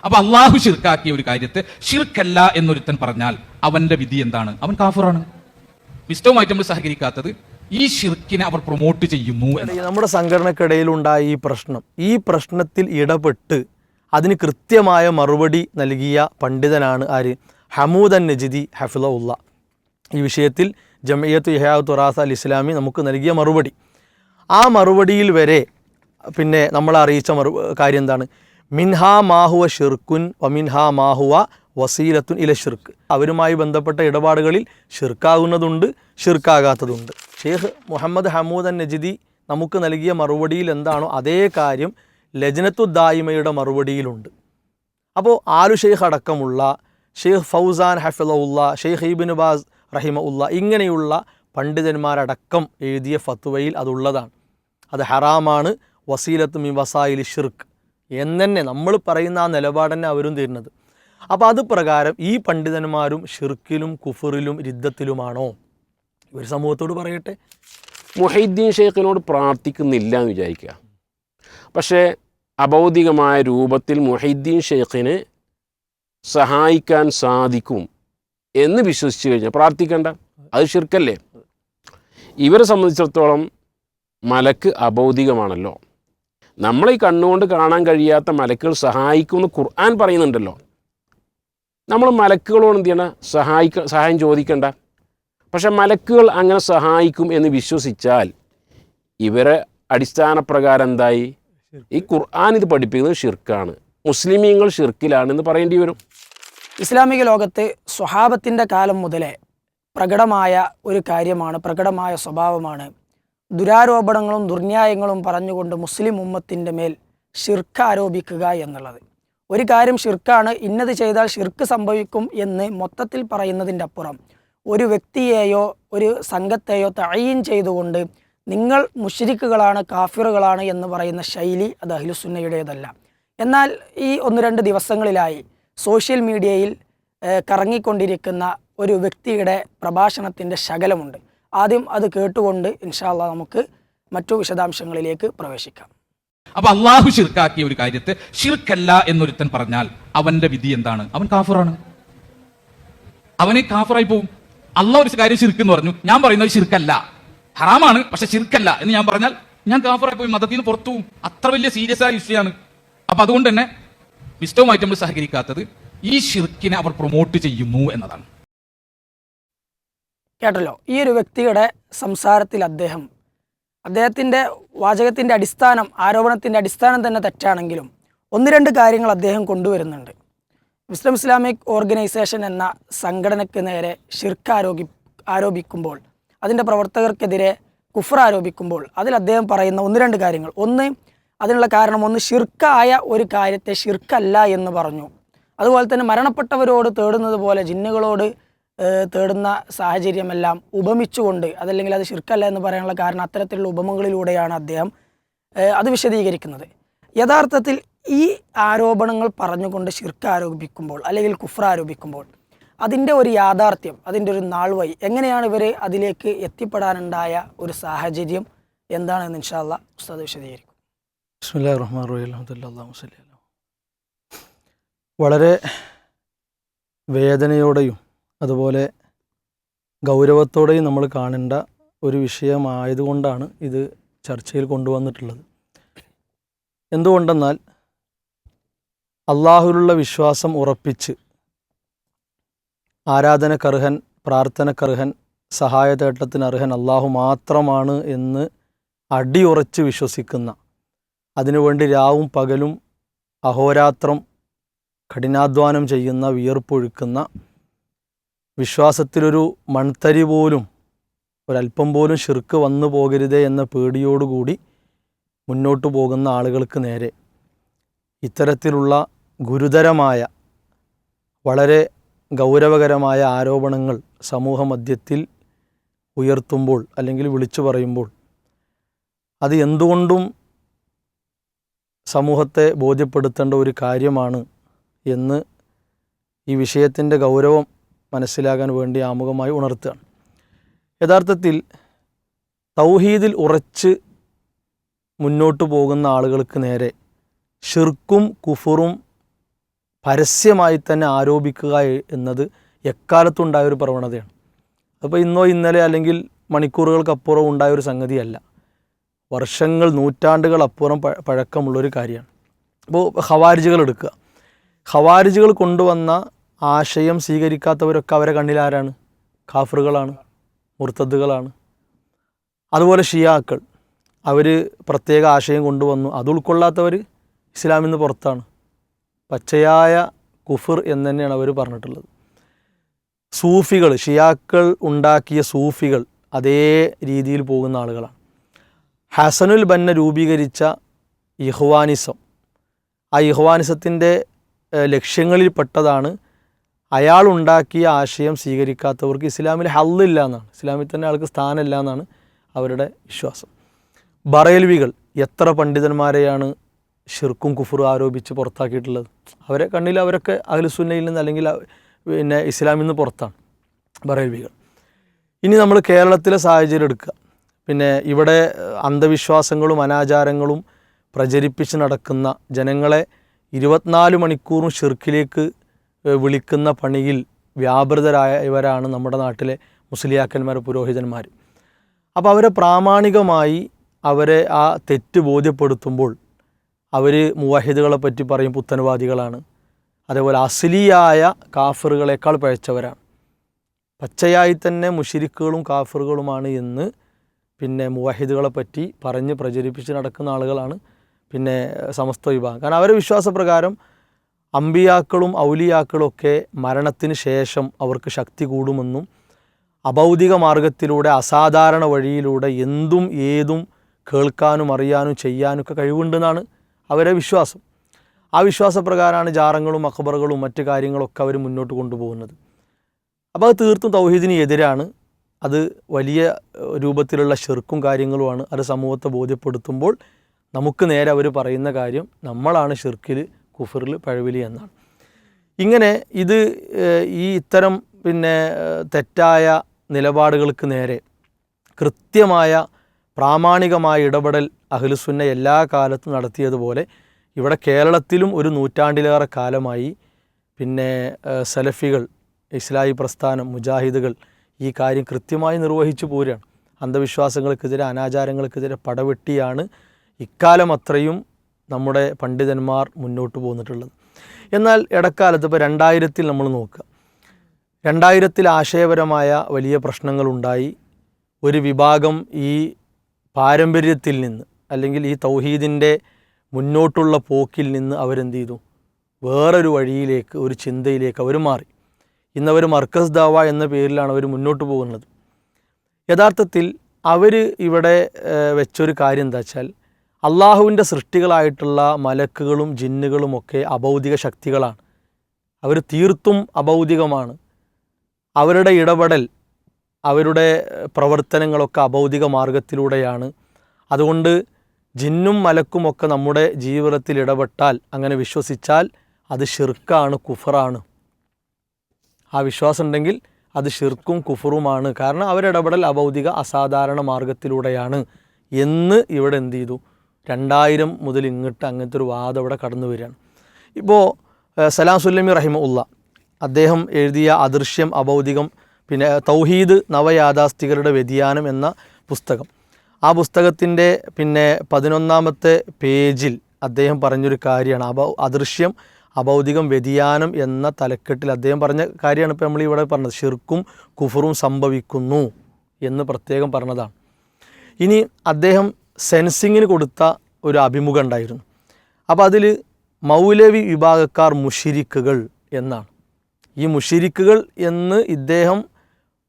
അപ്പൊ അള്ളാഹു ശിർക്കാക്കിയ ഒരു കാര്യത്തെ ശിർക്കല്ല എന്നൊരുത്തൻ പറഞ്ഞാൽ അവന്റെ വിധി എന്താണ്? അവൻ കാഫിറാണ്. വിസ്തവുമായിട്ട് നമ്മൾ സഹകരിക്കാത്തത് ഈ ശിർക്കിനെ അവർ പ്രൊമോട്ട് ചെയ്യുന്നു. നമ്മുടെ സംഘടനക്കിടയിലുണ്ടായ ഈ പ്രശ്നത്തിൽ ഇടപെട്ട് അതിന് കൃത്യമായ മറുപടി നൽകിയ പണ്ഡിതനാണ് ആര്? ഹമൂദ് നജിദി ഹഫിളഹുല്ല. ഈ വിഷയത്തിൽ ജംഇയ്യത്ത് ഇഹ്യാഉ തുറാസ് അൽ ഇസ്ലാമി നമുക്ക് നൽകിയ മറുപടി, ആ മറുപടിയിൽ വരെ പിന്നെ നമ്മൾ അറിയിച്ച കാര്യം എന്താണ്? മിൻഹാ മാഹുവ ഷിർക്കുൻ വമിൻഹാ മാഹുവ വസീലത്തുൻ ഇല ഷിർക്ക്. അവരുമായി ബന്ധപ്പെട്ട ഇടപാടുകളിൽ ഷിർക്കാകുന്നതുണ്ട്, ഷിർക്കാകാത്തതുണ്ട്. ഷെയ്ഖ് മുഹമ്മദ് ഹമൂദ് നജിദി നമുക്ക് നൽകിയ മറുപടിയിൽ എന്താണോ അതേ കാര്യം ലജ്നത്തു ദായിമയുടെ മറുപടിയിലുണ്ട്. അപ്പോൾ ആലു ഷെയ്ഖ് അടക്കമുള്ള ഷെയ്ഖ് ഫൗസാൻ ഹഫിളഹുല്ല, ഷെയ്ഖ് ഇബ്നു ബാസ് റഹിമഹുല്ല, ഇങ്ങനെയുള്ള പണ്ഡിതന്മാരടക്കം എഴുതിയ ഫത്വയിൽ അതുള്ളതാണ്. അത് ഹറാമാണ്, വസീലത്ത് മിൻ വസായിൽ ഷിർക്ക് എന്നെ നമ്മൾ പറയുന്ന ആ നിലപാടന്നെ അവരും തരുന്നത്. അപ്പോൾ അത് പ്രകാരം ഈ പണ്ഡിതന്മാരും ഷിർക്കിലും കുഫറിലും റിദ്ദത്തിലുമാണോ? ഒരു സമൂഹത്തോട് പറയട്ടെ, മുഹൈദ്ദീൻ ഷെയ്ഖിനോട് പ്രാർത്ഥിക്കുന്നില്ല എന്ന് വിചാരിക്കുക. പക്ഷേ അഭൗതികമായ രൂപത്തിൽ മുഹൈദ്ദീൻ ഷെയ്ഖിനെ സഹായിക്കാൻ സാധിക്കും എന്ന് വിശ്വസിച്ച് കഴിഞ്ഞാൽ പ്രാർത്ഥിക്കണ്ട, അത് ഷിർക്കല്ലേ? ഇവരെ സംബന്ധിച്ചിടത്തോളം മലക്ക് അഭൗതികമാണല്ലോ. നമ്മളെ ഈ കണ്ണുകൊണ്ട് കാണാൻ കഴിയാത്ത മലക്കുകൾ സഹായിക്കുമെന്ന് ഖുർആൻ പറയുന്നുണ്ടല്ലോ. നമ്മൾ മലക്കുകളോട് എന്ത് ചെയ്യണം? സഹായം ചോദിക്കണ്ട. പക്ഷെ മലക്കുകൾ അങ്ങനെ സഹായിക്കും എന്ന് വിശ്വസിച്ചാൽ ഇവരെ അടിസ്ഥാനപ്രകാരം എന്തായി? ഈ ഖുർആൻ ഇത് പഠിപ്പിക്കുന്നത് ഷിർക്കാണ്, മുസ്ലിമീങ്ങൾ ഷിർക്കിലാണെന്ന് പറയേണ്ടി വരും. ഇസ്ലാമിക ലോകത്ത് സ്വഹാബത്തിൻ്റെ കാലം മുതലേ പ്രകടമായ ഒരു കാര്യമാണ്, പ്രകടമായ സ്വഭാവമാണ് ദുരാരോപണങ്ങളും ദുർന്യായങ്ങളും പറഞ്ഞുകൊണ്ട് മുസ്ലിം ഉമ്മത്തിൻ്റെ മേൽ ഷിർക്ക് ആരോപിക്കുക എന്നുള്ളത്. ഒരു കാര്യം ഷിർക്കാണ്, ഇന്നത് ചെയ്താൽ ഷിർക്ക് സംഭവിക്കും എന്ന് മൊത്തത്തിൽ പറയുന്നതിൻ്റെ അപ്പുറം ഒരു വ്യക്തിയെയോ ഒരു സംഘത്തെയോ തഅയീൻ ചെയ്തുകൊണ്ട് നിങ്ങൾ മുശ്രിക്കുകളാണ്, കാഫിറുകളാണ് എന്ന് പറയുന്ന ശൈലി അത് അഹ്ലുസുന്നയുടേതല്ല. എന്നാൽ ഈ 1-2 ദിവസങ്ങളിലായി സോഷ്യൽ മീഡിയയിൽ കറങ്ങിക്കൊണ്ടിരിക്കുന്ന ഒരു വ്യക്തിയുടെ പ്രഭാഷണത്തിൻ്റെ ശകലമുണ്ട്. ആദ്യം അത് കേട്ടുകൊണ്ട് ഇൻഷാ അല്ലാഹ് നമുക്ക് മറ്റു വിശദാംശങ്ങളിലേക്ക് പ്രവേശിക്കാം. അപ്പൊ അള്ളാഹു ശിർക്കാക്കിയ ഒരു കാര്യത്തെ ശിർക്കല്ല എന്നൊരുത്തൻ പറഞ്ഞാൽ അവന്റെ വിധി എന്താണ്? അവൻ കാഫിറാണ്. അവന് കാഫിറായി പോകും. അള്ളാഹ് ഒരു കാര്യം ശിർക്ക് എന്ന് പറഞ്ഞു, ഞാൻ പറയുന്നത് ശിർക്കല്ല, ഹറാമാണ് പക്ഷെ ശിർക്കല്ല എന്ന് ഞാൻ പറഞ്ഞാൽ ഞാൻ കാഫിറായി പോയി, മതത്തിൽ നിന്ന് പുറത്തു പോകും. അത്ര വലിയ സീരിയസ് ആയ വിഷയമാണ്. അപ്പൊ അതുകൊണ്ട് തന്നെ വിസ്തവുമായിട്ട് നമ്മൾ സഹകരിക്കാത്തത് ഈ ശിർക്കിനെ അവർ പ്രൊമോട്ട് ചെയ്യുന്നു എന്നതാണ്. കേട്ടല്ലോ, ഈ ഒരു വ്യക്തിയുടെ സംസാരത്തിൽ അദ്ദേഹത്തിൻ്റെ വാചകത്തിൻ്റെ അടിസ്ഥാനം, ആരോപണത്തിൻ്റെ അടിസ്ഥാനം തന്നെ തെറ്റാണെങ്കിലും 1-2 കാര്യങ്ങൾ അദ്ദേഹം കൊണ്ടുവരുന്നുണ്ട്. മുസ്ലിം ഇസ്ലാമിക് ഓർഗനൈസേഷൻ എന്ന സംഘടനയ്ക്ക് നേരെ ഷിർക്ക് ആരോപിക്കുമ്പോൾ, അതിൻ്റെ പ്രവർത്തകർക്കെതിരെ കുഫർ ആരോപിക്കുമ്പോൾ അതിൽ അദ്ദേഹം പറയുന്ന 1-2 കാര്യങ്ങൾ. അതിനുള്ള കാരണം ഷിർക്കായ ഒരു കാര്യത്തെ ഷിർക്കല്ല എന്ന് പറഞ്ഞു. അതുപോലെ തന്നെ മരണപ്പെട്ടവരോട് തേടുന്നത് പോലെ ജിന്നുകളോട് തേടുന്ന സാഹചര്യമെല്ലാം ഉപമിച്ചുകൊണ്ട്, അതല്ലെങ്കിൽ അത് ഷിർക്കല്ല എന്ന് പറയാനുള്ള കാരണം അത്തരത്തിലുള്ള ഉപമകളിലൂടെയാണ് അദ്ദേഹം അത് വിശദീകരിക്കുന്നത്. യഥാർത്ഥത്തിൽ ഈ ആരോപണങ്ങൾ പറഞ്ഞുകൊണ്ട് ഷിർക്ക് ആരോപിക്കുമ്പോൾ അല്ലെങ്കിൽ കുഫ്ര ആരോപിക്കുമ്പോൾ അതിൻ്റെ ഒരു യാഥാർത്ഥ്യം, അതിൻ്റെ ഒരു നാൾവഴി, എങ്ങനെയാണ് ഇവർ അതിലേക്ക് എത്തിപ്പെടാനുണ്ടായ ഒരു സാഹചര്യം എന്താണെന്ന് ഇൻഷാ അല്ലാഹ് ഉസ്താദ് വിശദീകരിക്കും. ബിസ്മില്ലാഹിർ റഹ്മാനിർ റഹീം. അൽഹംദുലില്ലാഹി സ്വല്ലല്ലാഹു അലൈഹി വസല്ലം. വളരെ വേദനയോടെയും അതുപോലെ ഗൗരവത്തോടെയും നമ്മൾ കാണേണ്ട ഒരു വിഷയമായതുകൊണ്ടാണ് ഇത് ചർച്ചയിൽ കൊണ്ടുവന്നിട്ടുള്ളത്. എന്തുകൊണ്ടെന്നാൽ അള്ളാഹുവിലുള്ള വിശ്വാസം ഉറപ്പിച്ച് ആരാധനക്കർഹൻ, പ്രാർത്ഥനക്കർഹൻ, സഹായതേട്ടത്തിനർഹൻ അള്ളാഹു മാത്രമാണ് എന്ന് അടിയുറച്ച് വിശ്വസിക്കുന്ന, അതിനുവേണ്ടി രാവും പകലും അഹോരാത്രം കഠിനാധ്വാനം ചെയ്യുന്ന, വിയർപ്പൊഴുക്കുന്ന, വിശ്വാസത്തിലൊരു മൺതരി പോലും ഒരല്പം പോലും ഷിർക്ക് വന്നു പോകരുതേ എന്ന പേടിയോടുകൂടി മുന്നോട്ട് പോകുന്ന ആളുകൾക്ക് നേരെ ഇത്തരത്തിലുള്ള ഗുരുതരമായ, വളരെ ഗൗരവകരമായ ആരോപണങ്ങൾ സമൂഹ മധ്യത്തിൽ ഉയർത്തുമ്പോൾ അല്ലെങ്കിൽ വിളിച്ചു പറയുമ്പോൾ അത് എന്തുകൊണ്ടും സമൂഹത്തെ ബോധ്യപ്പെടുത്തേണ്ട ഒരു കാര്യമാണ് എന്ന് ഈ വിഷയത്തിൻ്റെ ഗൗരവം മനസ്സിലാകാൻ വേണ്ടി ആമുഖമായി ഉണർത്തുകയാണ്. യഥാർത്ഥത്തിൽ തൗഹീദിൽ ഉറച്ച് മുന്നോട്ട് പോകുന്ന ആളുകൾക്ക് നേരെ ഷിർക്കും കുഫറും പരസ്യമായി തന്നെ ആരോപിക്കുക എന്നത് എക്കാലത്തുണ്ടായ ഒരു പ്രവണതയാണ്. അപ്പോൾ ഇന്നോ ഇന്നലെ അല്ലെങ്കിൽ മണിക്കൂറുകൾക്കപ്പുറം ഉണ്ടായൊരു സംഗതിയല്ല, വർഷങ്ങൾ നൂറ്റാണ്ടുകളപ്പുറം പഴക്കമുള്ളൊരു കാര്യമാണ്. അപ്പോൾ ഖവാരിജുകൾ എടുക്കുക, ഖവാരിജുകൾ കൊണ്ടുവന്ന ആശയം സ്വീകരിക്കാത്തവരൊക്കെ അവരെ കണ്ണിൽ ആരാണ്? കാഫറുകളാണ്, മുർത്തദ്ദുകളാണ്. അതുപോലെ ഷിയാക്കൾ, അവർ പ്രത്യേക ആശയം കൊണ്ടുവന്നു, അത് ഉൾക്കൊള്ളാത്തവർ ഇസ്ലാമിൽ നിന്ന് പുറത്താണ്, പച്ചയായ കുഫർ എന്ന് തന്നെയാണ് അവർ പറഞ്ഞിട്ടുള്ളത്. സൂഫികൾ, ഷിയാക്കൾ ഉണ്ടാക്കിയ സൂഫികൾ അതേ രീതിയിൽ പോകുന്ന ആളുകളാണ്. ഹസനുൽ ബന്ന രൂപീകരിച്ച ഇഹ്വാനിസം, ആ ഇഹ്വാനിസത്തിൻ്റെ ലക്ഷ്യങ്ങളിൽപ്പെട്ടതാണ് അയാളുണ്ടാക്കിയ ആശയം സ്വീകരിക്കാത്തവർക്ക് ഇസ്ലാമിൽ ഹല്ലില്ല എന്നാണ്, ഇസ്ലാമിൽ തന്നെ ആൾക്ക് സ്ഥാനമില്ല എന്നാണ് അവരുടെ വിശ്വാസം. ബറേൽവികൾ എത്ര പണ്ഡിതന്മാരെയാണ് ഷിർക്കും കുഫറും ആരോപിച്ച് പുറത്താക്കിയിട്ടുള്ളത്? അവരെ കണ്ണിൽ അവരൊക്കെ അഹ്ലുസുന്നയിൽ നിന്ന് അല്ലെങ്കിൽ പിന്നെ ഇസ്ലാമിൽ നിന്ന് പുറത്താണ് ബറേൽവികൾ. ഇനി നമ്മൾ കേരളത്തിലെ സാഹചര്യം എടുക്കുക. പിന്നെ ഇവിടെ അന്ധവിശ്വാസങ്ങളും അനാചാരങ്ങളും പ്രചരിപ്പിച്ച് നടക്കുന്ന ജനങ്ങളെ 24 മണിക്കൂറും ഷിർക്കിലേക്ക് വിളിക്കുന്ന പണിയിൽ വ്യാപൃതരായവരാണ് നമ്മുടെ നാട്ടിലെ മുസ്ലിയാക്കന്മാർ, പുരോഹിതന്മാർ. അപ്പോൾ അവരെ പ്രാമാണികമായി അവരെ ആ തെറ്റ് ബോധ്യപ്പെടുത്തുമ്പോൾ അവർ മുവഹിദുകളെ പറ്റി പറയും പുത്തൻവാദികളാണ്, അതേപോലെ അസ്ലിയായ കാഫറുകളെക്കാൾ പഴച്ചവരാണ്, പച്ചയായി തന്നെ മുശ്രിക്കുകളും കാഫറുകളുമാണ് എന്ന് പിന്നെ മുവഹിദുകളെ പറ്റി പറഞ്ഞ് പ്രചരിപ്പിച്ച് നടക്കുന്ന ആളുകളാണ് പിന്നെ സമസ്ത വിഭാഗം. കാരണം അവരുടെ വിശ്വാസപ്രകാരം അമ്പിയാക്കളും ഔലിയാക്കളും ഒക്കെ മരണത്തിന് ശേഷം അവർക്ക് ശക്തി കൂടുമെന്നും അഭൗതിക മാർഗത്തിലൂടെ അസാധാരണ വഴിയിലൂടെ എന്തും ഏതും കേൾക്കാനും അറിയാനും ചെയ്യാനൊക്കെ കഴിവുണ്ടെന്നാണ് അവരുടെ വിശ്വാസം. ആ വിശ്വാസപ്രകാരമാണ് ജാറങ്ങളും അഖബറുകളും മറ്റു കാര്യങ്ങളൊക്കെ അവർ മുന്നോട്ട് കൊണ്ടുപോകുന്നത്. അപ്പോൾ അത് തീർത്തും തൗഹീദിന് എതിരാണ്, അത് വലിയ രൂപത്തിലുള്ള ഷിർക്കും കാര്യങ്ങളുമാണ്. അത് സമൂഹത്തെ ബോധ്യപ്പെടുത്തുമ്പോൾ നമുക്ക് നേരെ അവർ പറയുന്ന കാര്യം നമ്മളാണ് ഷിർക്കിൽ കുഫറിൽ പഴവിലി എന്നാണ്. ഇങ്ങനെ ഇത് ഈ ഇത്തരം പിന്നെ തെറ്റായ നിലപാടുകൾക്ക് നേരെ കൃത്യമായ പ്രാമാണികമായ ഇടപെടൽ അഹ്ലുസുന്ന എല്ലാ കാലത്തും നടത്തിയതുപോലെ ഇവിടെ കേരളത്തിലും ഒരു നൂറ്റാണ്ടിലേറെ കാലമായി പിന്നെ സലഫികൾ, ഇസ്ലാഹി പ്രസ്ഥാനം, മുജാഹിദുകൾ ഈ കാര്യം കൃത്യമായി നിർവഹിച്ചു പോരുകയാണ്. അന്ധവിശ്വാസങ്ങൾക്കെതിരെ, അനാചാരങ്ങൾക്കെതിരെ പടവെട്ടിയാണ് ഇക്കാലം അത്രയും നമ്മുടെ പണ്ഡിതന്മാർ മുന്നോട്ട് പോന്നിട്ടുള്ളത്. എന്നാൽ ഇടക്കാലത്ത് ഇപ്പോൾ 2000 നമ്മൾ നോക്കുക, 2000 ആശയപരമായ വലിയ പ്രശ്നങ്ങളുണ്ടായി. ഒരു വിഭാഗം ഈ പാരമ്പര്യത്തിൽ നിന്ന് അല്ലെങ്കിൽ ഈ തൗഹീദിൻ്റെ മുന്നോട്ടുള്ള പോക്കിൽ നിന്ന് അവരെന്ത് ചെയ്തു? വേറൊരു വഴിയിലേക്ക്, ഒരു ചിന്തയിലേക്ക് അവർ മാറി. ഇന്നവർ മർക്കസ് ദാവ എന്ന പേരിലാണ് അവർ മുന്നോട്ട് പോകുന്നത്. യഥാർത്ഥത്തിൽ അവർ ഇവിടെ വെച്ചൊരു കാര്യം എന്താ വെച്ചാൽ, അള്ളാഹുവിൻ്റെ സൃഷ്ടികളായിട്ടുള്ള മലക്കുകളും ജിന്നുകളുമൊക്കെ അഭൗതിക ശക്തികളാണ്, അവർ തീർത്തും അഭൗതികമാണ്. അവരുടെ ഇടപെടൽ, അവരുടെ പ്രവർത്തനങ്ങളൊക്കെ അഭൗതിക മാർഗത്തിലൂടെയാണ്. അതുകൊണ്ട് ജിന്നും മലക്കുമൊക്കെ നമ്മുടെ ജീവിതത്തിൽ ഇടപെട്ടാൽ, അങ്ങനെ വിശ്വസിച്ചാൽ അത് ഷിർക്കാണ്, കുഫറാണ്. ആ വിശ്വാസം ഉണ്ടെങ്കിൽ അത് ഷിർക്കും കുഫറുമാണ്. കാരണം അവരിടപെടൽ അഭൗതിക അസാധാരണ മാർഗത്തിലൂടെയാണ് എന്ന് ഇവിടെ എന്ത് ചെയ്തു? 2000 മുതൽ ഇങ്ങോട്ട് അങ്ങനത്തെ ഒരു വാദം ഇവിടെ കടന്നു വരികയാണ്. ഇപ്പോൾ സലാം സുല്ലമി റഹിമഉള്ള അദ്ദേഹം എഴുതിയ അദൃശ്യം അഭൗതികം, പിന്നെ തൗഹീദ് നവയാഥാസ്ഥികരുടെ വ്യതിയാനം എന്ന പുസ്തകം, ആ പുസ്തകത്തിൻ്റെ പിന്നെ 11ാമത്തെ പേജിൽ അദ്ദേഹം പറഞ്ഞൊരു കാര്യമാണ് അദൃശ്യം അഭൗതികം വ്യതിയാനം എന്ന തലക്കെട്ടിൽ അദ്ദേഹം പറഞ്ഞ കാര്യമാണ് ഇപ്പോൾ നമ്മൾ ഇവിടെ പറഞ്ഞത്. ഷിർക്കും കുഫറും സംഭവിക്കുന്നു എന്ന് പ്രത്യേകം പറഞ്ഞതാണ്. ഇനി അദ്ദേഹം സെൻസിങ്ങിന് കൊടുത്ത ഒരു അഭിമുഖം ഉണ്ടായിരുന്നു. അപ്പോൾ അതിൽ മൗലവി വിഭാഗക്കാർ മുഷിരിക്കുകൾ എന്നാണ്. ഈ മുഷിരിക്കുകൾ എന്ന് ഇദ്ദേഹം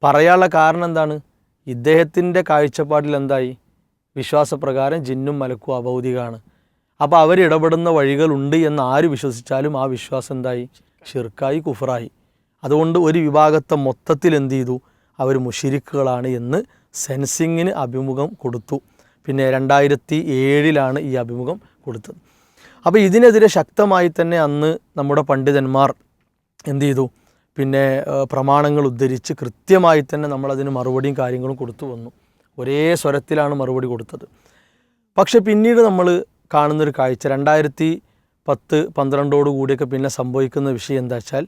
പറയാനുള്ള കാരണം എന്താണ്? ഇദ്ദേഹത്തിൻ്റെ കാഴ്ചപ്പാടിൽ എന്തായി? വിശ്വാസപ്രകാരം ജിന്നും മലക്കും അഭൗതികമാണ്. അപ്പോൾ അവരിടപെടുന്ന വഴികളുണ്ട് എന്ന് ആര് വിശ്വസിച്ചാലും ആ വിശ്വാസം എന്തായി? ഷിർക്കായി, കുഫറായി. അതുകൊണ്ട് ഒരു വിഭാഗത്തെ മൊത്തത്തിൽ എന്ത് ചെയ്തു? അവർ മുഷിരിക്കുകളാണ് എന്ന് സെൻസിങ്ങിന് അഭിമുഖം കൊടുത്തു. പിന്നെ 2007 ഈ അഭിമുഖം കൊടുത്തത്. അപ്പോൾ ഇതിനെതിരെ ശക്തമായി തന്നെ അന്ന് നമ്മുടെ പണ്ഡിതന്മാർ എന്ത് ചെയ്തു? പിന്നെ പ്രമാണങ്ങൾ ഉദ്ധരിച്ച് കൃത്യമായി തന്നെ നമ്മളതിന് മറുപടിയും കാര്യങ്ങളും കൊടുത്തു വന്നു. ഒരേ സ്വരത്തിലാണ് മറുപടി കൊടുത്തത്. പക്ഷെ പിന്നീട് നമ്മൾ കാണുന്നൊരു കാഴ്ച, 10-12 കൂടിയൊക്കെ പിന്നെ സംഭവിക്കുന്ന വിഷയം എന്താ വെച്ചാൽ,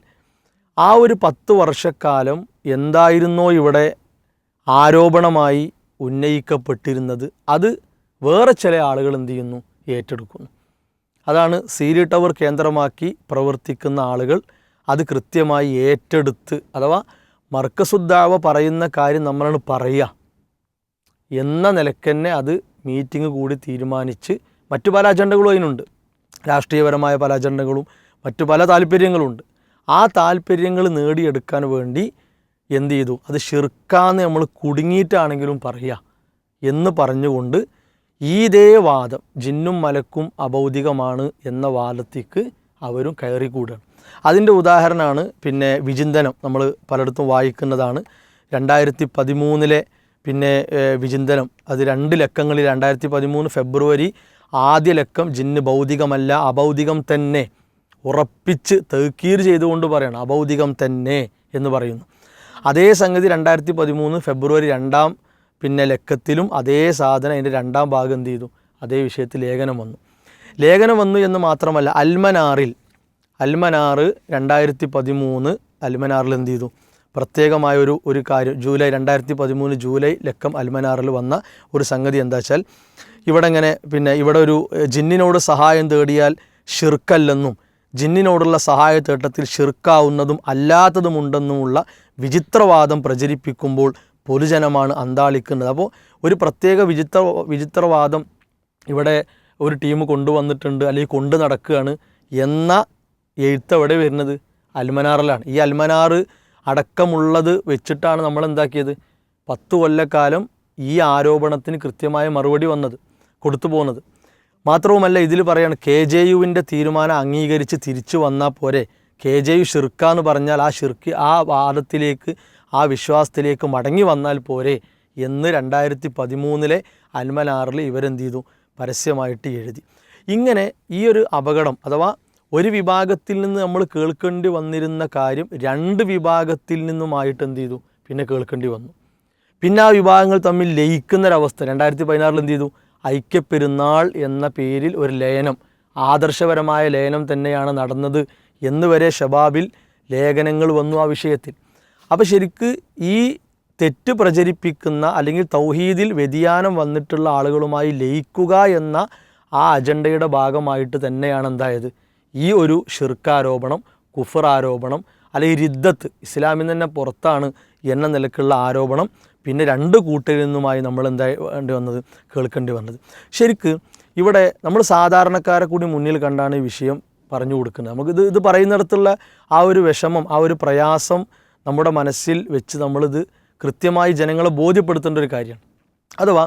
ആ ഒരു 10 വർഷക്കാലം എന്തായിരുന്നോ ഇവിടെ ആരോപണമായി ഉന്നയിക്കപ്പെട്ടിരുന്നത് അത് വേറെ ചില ആളുകൾ എന്ത് ചെയ്യുന്നു, ഏറ്റെടുക്കുന്നു. അതാണ് സീരി ടവർ കേന്ദ്രമാക്കി പ്രവർത്തിക്കുന്ന ആളുകൾ അത് കൃത്യമായി ഏറ്റെടുത്ത്, അഥവാ മർക്കസുദ്ദാവ പറയുന്ന കാര്യം നമ്മളാണ് പറയുക എന്ന നിലയ്ക്ക് തന്നെ അത് മീറ്റിംഗ് കൂടി തീരുമാനിച്ച്, മറ്റു പല അജണ്ടകളും അതിനുണ്ട്, രാഷ്ട്രീയപരമായ പല അജണ്ടകളും മറ്റു പല താല്പര്യങ്ങളുണ്ട്. ആ താല്പര്യങ്ങൾ നേടിയെടുക്കാൻ വേണ്ടി എന്ത് ചെയ്തു, അത് ഷിർക്കാന്ന് നമ്മൾ കുടുങ്ങിയിട്ടാണെങ്കിലും പറയുക എന്ന് പറഞ്ഞുകൊണ്ട് ഇതേ വാദം ജിന്നും മലക്കും അഭൗതികമാണ് എന്ന വാദത്തേക്ക് അവരും കയറിക്കൂടുകയാണ്. അതിൻ്റെ ഉദാഹരണമാണ് പിന്നെ വിചിന്തനം. നമ്മൾ പലയിടത്തും വായിക്കുന്നതാണ്. 2013 പിന്നെ വിചിന്തനം, അത് 2 ലക്കങ്ങളിൽ 2013 ഫെബ്രുവരി ആദ്യ ലക്കം ജിന്ന് ഭൗതികമല്ല അഭൗതികം തന്നെ ഉറപ്പിച്ച് തൗക്കീർ ചെയ്തുകൊണ്ട് പറയണം, അഭൗതികം തന്നെ എന്ന് പറയുന്നു. അതേ സംഗതി 2013 ഫെബ്രുവരി 2 പിന്നെ ലക്കത്തിലും അതേ സാധനം അതിൻ്റെ 2ാം ഭാഗം എന്ത് ചെയ്തു, അതേ വിഷയത്തിൽ ലേഖനം വന്നു എന്ന് മാത്രമല്ല, അൽമനാർ 2013 അൽമനാറിൽ എന്ത് ചെയ്തു, പ്രത്യേകമായ ഒരു കാര്യം, 2013 ജൂലൈ ലക്കം അൽമനാറിൽ വന്ന ഒരു സംഗതി എന്താ വെച്ചാൽ, ഇവിടെ ഒരു ജിന്നിനോട് സഹായം തേടിയാൽ ഷിർക്കല്ലെന്നും ജിന്നിനോടുള്ള സഹായ തേട്ടത്തിൽ ഷിർക്കാവുന്നതും അല്ലാത്തതുമുണ്ടെന്നുമുള്ള വിചിത്രവാദം പ്രചരിപ്പിക്കുമ്പോൾ പൊതുജനമാണ് അന്താളിക്കുന്നത്. അപ്പോൾ ഒരു പ്രത്യേക വിചിത്രവാദം ഇവിടെ ഒരു ടീം കൊണ്ടുവന്നിട്ടുണ്ട് അല്ലെങ്കിൽ കൊണ്ടു നടക്കുകയാണ് എന്ന എഴുത്ത് എവിടെ വരുന്നത്, അൽമനാറിലാണ്. ഈ അൽമനാർ അടക്കമുള്ളത് വെച്ചിട്ടാണ് നമ്മൾ എന്താക്കിയത്, 10 കൊല്ലക്കാലം ഈ ആരോപണത്തിന് കൃത്യമായ മറുപടി കൊടുത്തു പോകുന്നത്. മാത്രവുമല്ല, ഇതിൽ പറയാണ് KJUവിൻ്റെ തീരുമാനം അംഗീകരിച്ച് തിരിച്ചു വന്നാൽ പോരെ, KJU ഷിർക്കാന്ന് പറഞ്ഞാൽ ആ വാദത്തിലേക്ക് ആ വിശ്വാസത്തിലേക്ക് മടങ്ങി വന്നാൽ പോരെ എന്ന് 2013 അൽമനാറിൽ ഇവരെന്ത് ചെയ്തു, പരസ്യമായിട്ട് എഴുതി. ഇങ്ങനെ ഈ ഒരു അപകടം, അഥവാ ഒരു വിഭാഗത്തിൽ നിന്ന് നമ്മൾ കേൾക്കേണ്ടി വന്നിരുന്ന കാര്യം 2 വിഭാഗത്തിൽ നിന്നുമായിട്ട് എന്ത് ചെയ്തു, പിന്നെ കേൾക്കേണ്ടി വന്നു. പിന്നെ ആ വിഭാഗങ്ങൾ തമ്മിൽ ലയിക്കുന്നൊരവസ്ഥ 2016 എന്ത് ചെയ്തു, ഐക്യപ്പെരുന്നാൾ എന്ന പേരിൽ ഒരു ലയനം, ആദർശപരമായ ലയനം തന്നെയാണ് നടന്നത് എന്ന് വരെ ഷബാബിൽ ലേഖനങ്ങൾ വന്നു ആ വിഷയത്തിൽ. അപ്പോൾ ശരിക്ക് ഈ തെറ്റ് പ്രചരിപ്പിക്കുന്ന അല്ലെങ്കിൽ തൗഹീദിൽ വ്യതിയാനം വന്നിട്ടുള്ള ആളുകളുമായി ലയിക്കുക എന്ന ആ അജണ്ടയുടെ ഭാഗമായിട്ട് തന്നെയാണ് എന്തായത്, ഈ ഒരു ഷിർക്കാരോപണം, കുഫർ ആരോപണം അല്ലെങ്കിൽ റിദ്ദത്ത്, ഇസ്ലാമിൽ തന്നെ പുറത്താണ് എന്ന നിലക്കുള്ള ആരോപണം പിന്നെ 2 കൂട്ടരിൽ നിന്നുമായി നമ്മൾ കേൾക്കേണ്ടി വന്നത്. ശരിക്ക് ഇവിടെ നമ്മൾ സാധാരണക്കാരെ കൂടി മുന്നിൽ കണ്ടാണ് ഈ വിഷയം പറഞ്ഞു കൊടുക്കുന്നത്. നമുക്കിത് പറയുന്നിടത്തുള്ള ആ ഒരു വിഷമം, ആ ഒരു പ്രയാസം നമ്മുടെ മനസ്സിൽ വെച്ച് നമ്മളിത് കൃത്യമായി ജനങ്ങളെ ബോധ്യപ്പെടുത്തേണ്ട ഒരു കാര്യമാണ്. അഥവാ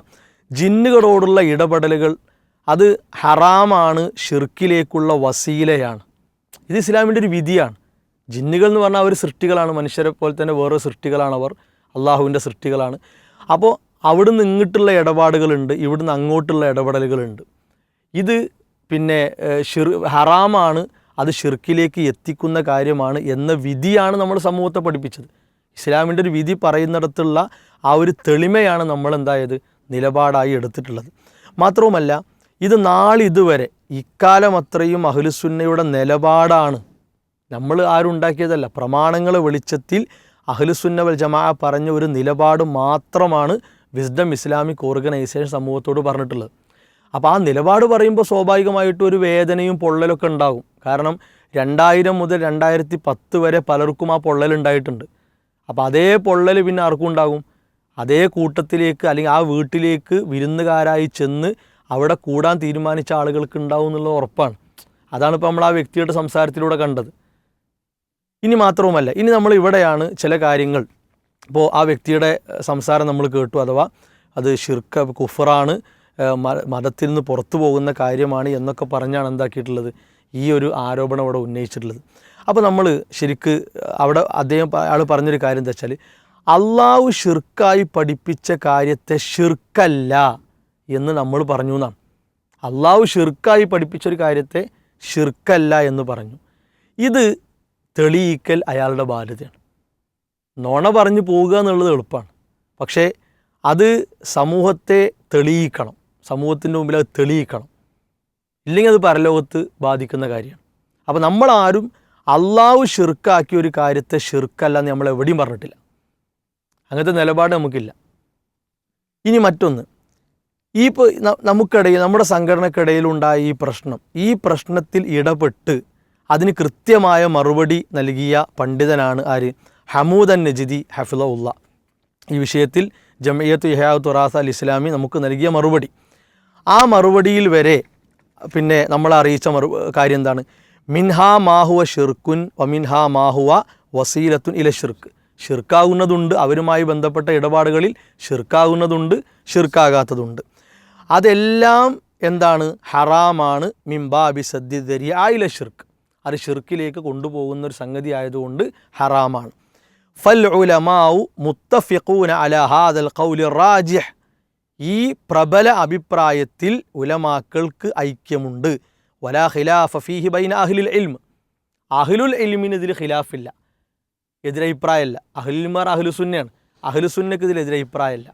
ജിന്നുകളോടുള്ള ഇടപെടലുകൾ അത് ഹറാമാണ്, ഷിർക്കിലേക്കുള്ള വസീലയാണ്. ഇത് ഇസ്ലാമിൻ്റെ ഒരു വിധിയാണ്. ജിന്നുകൾ എന്ന് പറഞ്ഞാൽ അവർ സൃഷ്ടികളാണ്, മനുഷ്യരെ പോലെ തന്നെ വേറെ സൃഷ്ടികളാണ്, അവർ അള്ളാഹുവിൻ്റെ സൃഷ്ടികളാണ്. അപ്പോൾ അവിടുന്ന് ഇങ്ങോട്ടുള്ള ഇടപാടുകളുണ്ട്, ഇവിടുന്ന് അങ്ങോട്ടുള്ള ഇടപെടലുകളുണ്ട്. ഇത് പിന്നെ ഹറാമാണ്, അത് ഷിർക്കിലേക്ക് എത്തിക്കുന്ന കാര്യമാണ് എന്ന വിധിയാണ് നമ്മൾ സമൂഹത്തെ പഠിപ്പിച്ചത്. ഇസ്ലാമിൻ്റെ ഒരു വിധി പറയുന്നിടത്തുള്ള ആ ഒരു തെളിമയാണ് നമ്മൾ നിലപാടായി എടുത്തിട്ടുള്ളത്. മാത്രവുമല്ല, ഇത് നാളിതുവരെ ഇക്കാലം അത്രയും അഹ്ലുസുന്നയുടെ നിലപാടാണ്. നമ്മൾ ആരും ഉണ്ടാക്കിയതല്ല, പ്രമാണങ്ങളെ വെളിച്ചത്തിൽ അഹ്ലുസുന്ന വൽ ജമാഅ പറഞ്ഞ ഒരു നിലപാട് മാത്രമാണ് വിസ്ഡം ഇസ്ലാമിക് ഓർഗനൈസേഷൻ സമൂഹത്തോട് പറഞ്ഞിട്ടുള്ളത്. അപ്പോൾ ആ നിലപാട് പറയുമ്പോൾ സ്വാഭാവികമായിട്ടും ഒരു വേദനയും പൊള്ളലൊക്കെ ഉണ്ടാകും. കാരണം 2000 മുതൽ 2010 വരെ പലർക്കും ആ പൊള്ളലുണ്ടായിട്ടുണ്ട്. അപ്പോൾ അതേ പൊള്ളൽ പിന്നെ ആർക്കും ഉണ്ടാകും, അതേ കൂട്ടത്തിലേക്ക് അല്ലെങ്കിൽ ആ വീട്ടിലേക്ക് വിരുന്നുകാരായി ചെന്ന് അവിടെ കൂടാൻ തീരുമാനിച്ച ആളുകൾക്ക് ഉണ്ടാവും എന്നുള്ളത് ഉറപ്പാണ്. അതാണ് ഇപ്പോൾ നമ്മൾ ആ വ്യക്തിയുടെ സംസാരത്തിലൂടെ കണ്ടത്. ഇനി മാത്രവുമല്ല, ഇനി നമ്മൾ ഇവിടെയാണ് ചില കാര്യങ്ങൾ, ഇപ്പോൾ ആ വ്യക്തിയുടെ സംസാരം നമ്മൾ കേട്ടു, അഥവാ അത് ഷിർക്ക് കുഫറാണ്, മതത്തിൽ നിന്ന് പുറത്തു പോകുന്ന കാര്യമാണ് എന്നൊക്കെ പറഞ്ഞാണ് എന്താക്കിയിട്ടുള്ളത്, ഈ ഒരു ആരോപണം അവിടെ ഉന്നയിച്ചിട്ടുള്ളത്. അപ്പോൾ നമ്മൾ ശരിക്ക് അവിടെ അയാൾ പറഞ്ഞൊരു കാര്യം എന്താ വെച്ചാൽ, അള്ളാഹു ഷിർക്കായി പഠിപ്പിച്ച കാര്യത്തെ ഷിർക്കല്ല എന്ന് നമ്മൾ പറഞ്ഞു എന്നാണ്. അള്ളാഹു ഷിർക്കായി പഠിപ്പിച്ചൊരു കാര്യത്തെ ഷിർക്കല്ല എന്ന് പറഞ്ഞു. ഇത് തെളിയിക്കൽ അയാളുടെ ബാധ്യതയാണ്. നുണ പറഞ്ഞു പോവുക എന്നുള്ളത് എളുപ്പമാണ്, പക്ഷേ അത് സമൂഹത്തെ തെളിയിക്കണം, സമൂഹത്തിൻ്റെ മുമ്പിൽ അത് തെളിയിക്കണം. ഇല്ലെങ്കിൽ അത് പരലോകത്ത് ബാധിക്കുന്ന കാര്യമാണ്. അപ്പോൾ നമ്മളാരും അള്ളാഹു ഷിർക്കാക്കിയ ഒരു കാര്യത്തെ ഷിർക്കല്ല എന്ന് നമ്മൾ എവിടെയും പറഞ്ഞിട്ടില്ല. അങ്ങനത്തെ നിലപാട് നമുക്കില്ല. ഇനി മറ്റൊന്ന്, ഈ ഇപ്പോൾ നമുക്കിടയിൽ നമ്മുടെ സംഘടനക്കിടയിലുണ്ടായ ഈ പ്രശ്നത്തിൽ ഇടപെട്ട് അതിന് കൃത്യമായ മറുപടി നൽകിയ പണ്ഡിതനാണ് ആര്? ഹമൂദൻ നജിദി ഹഫിളഹുല്ല. ഈ വിഷയത്തിൽ ജംഇയ്യത്ത് ഇഹ്യാഉ തുറാസ അൽ ഇസ്ലാമി നമുക്ക് നൽകിയ മറുപടി, ആ മറുപടിയിൽ വരെ പിന്നെ നമ്മൾ അറിയിച്ച കാര്യം എന്താണ്? മിൻഹാ മാഹുവ ഷിർക്കുൻ വമിൻഹാ മാഹുവ വസീലത്തുൻ ഇല ഷിർക്ക്. ഷിർക്കാകുന്നതുണ്ട്, അവരുമായി ബന്ധപ്പെട്ട ഇടപാടുകളിൽ ഷിർക്കാകുന്നതുണ്ട്, ഷിർക്കാകാത്തതുണ്ട്. അതെല്ലാം എന്താണ്? ഹറാമാണ്. മിംബാബി സദ്ദിദരിയ ഇല ഷിർക്ക്. അത് ഷിർക്കിലേക്ക് കൊണ്ടുപോകുന്ന ഒരു സംഗതി ആയതുകൊണ്ട് ഹറാമാണ്. ഫൽ ഉലമാഉ മുത്തഫിഖൂന അലാ ഹാദൽ ഖൗലി റാജിഹ്. ഈ പ്രബല അഭിപ്രായത്തിൽ ഉലമാക്കൾക്ക് ഐക്യമുണ്ട്. വലാ ഖിലാഫ ഫീഹി ബൈന അഹ്ലിൽ ഇൽം. അഹ്ലുൽ ഇൽമിന് ഇതിൽ ഖിലാഫില്ല, എതിരഭിപ്രായമല്ല. അഹ്ലുൽമാർ അഹ്ലുസുന്നയാണ്, അഹ്ലുസുന്നക്ക് ഇതിൽ എതിരഭിപ്രായമല്ല.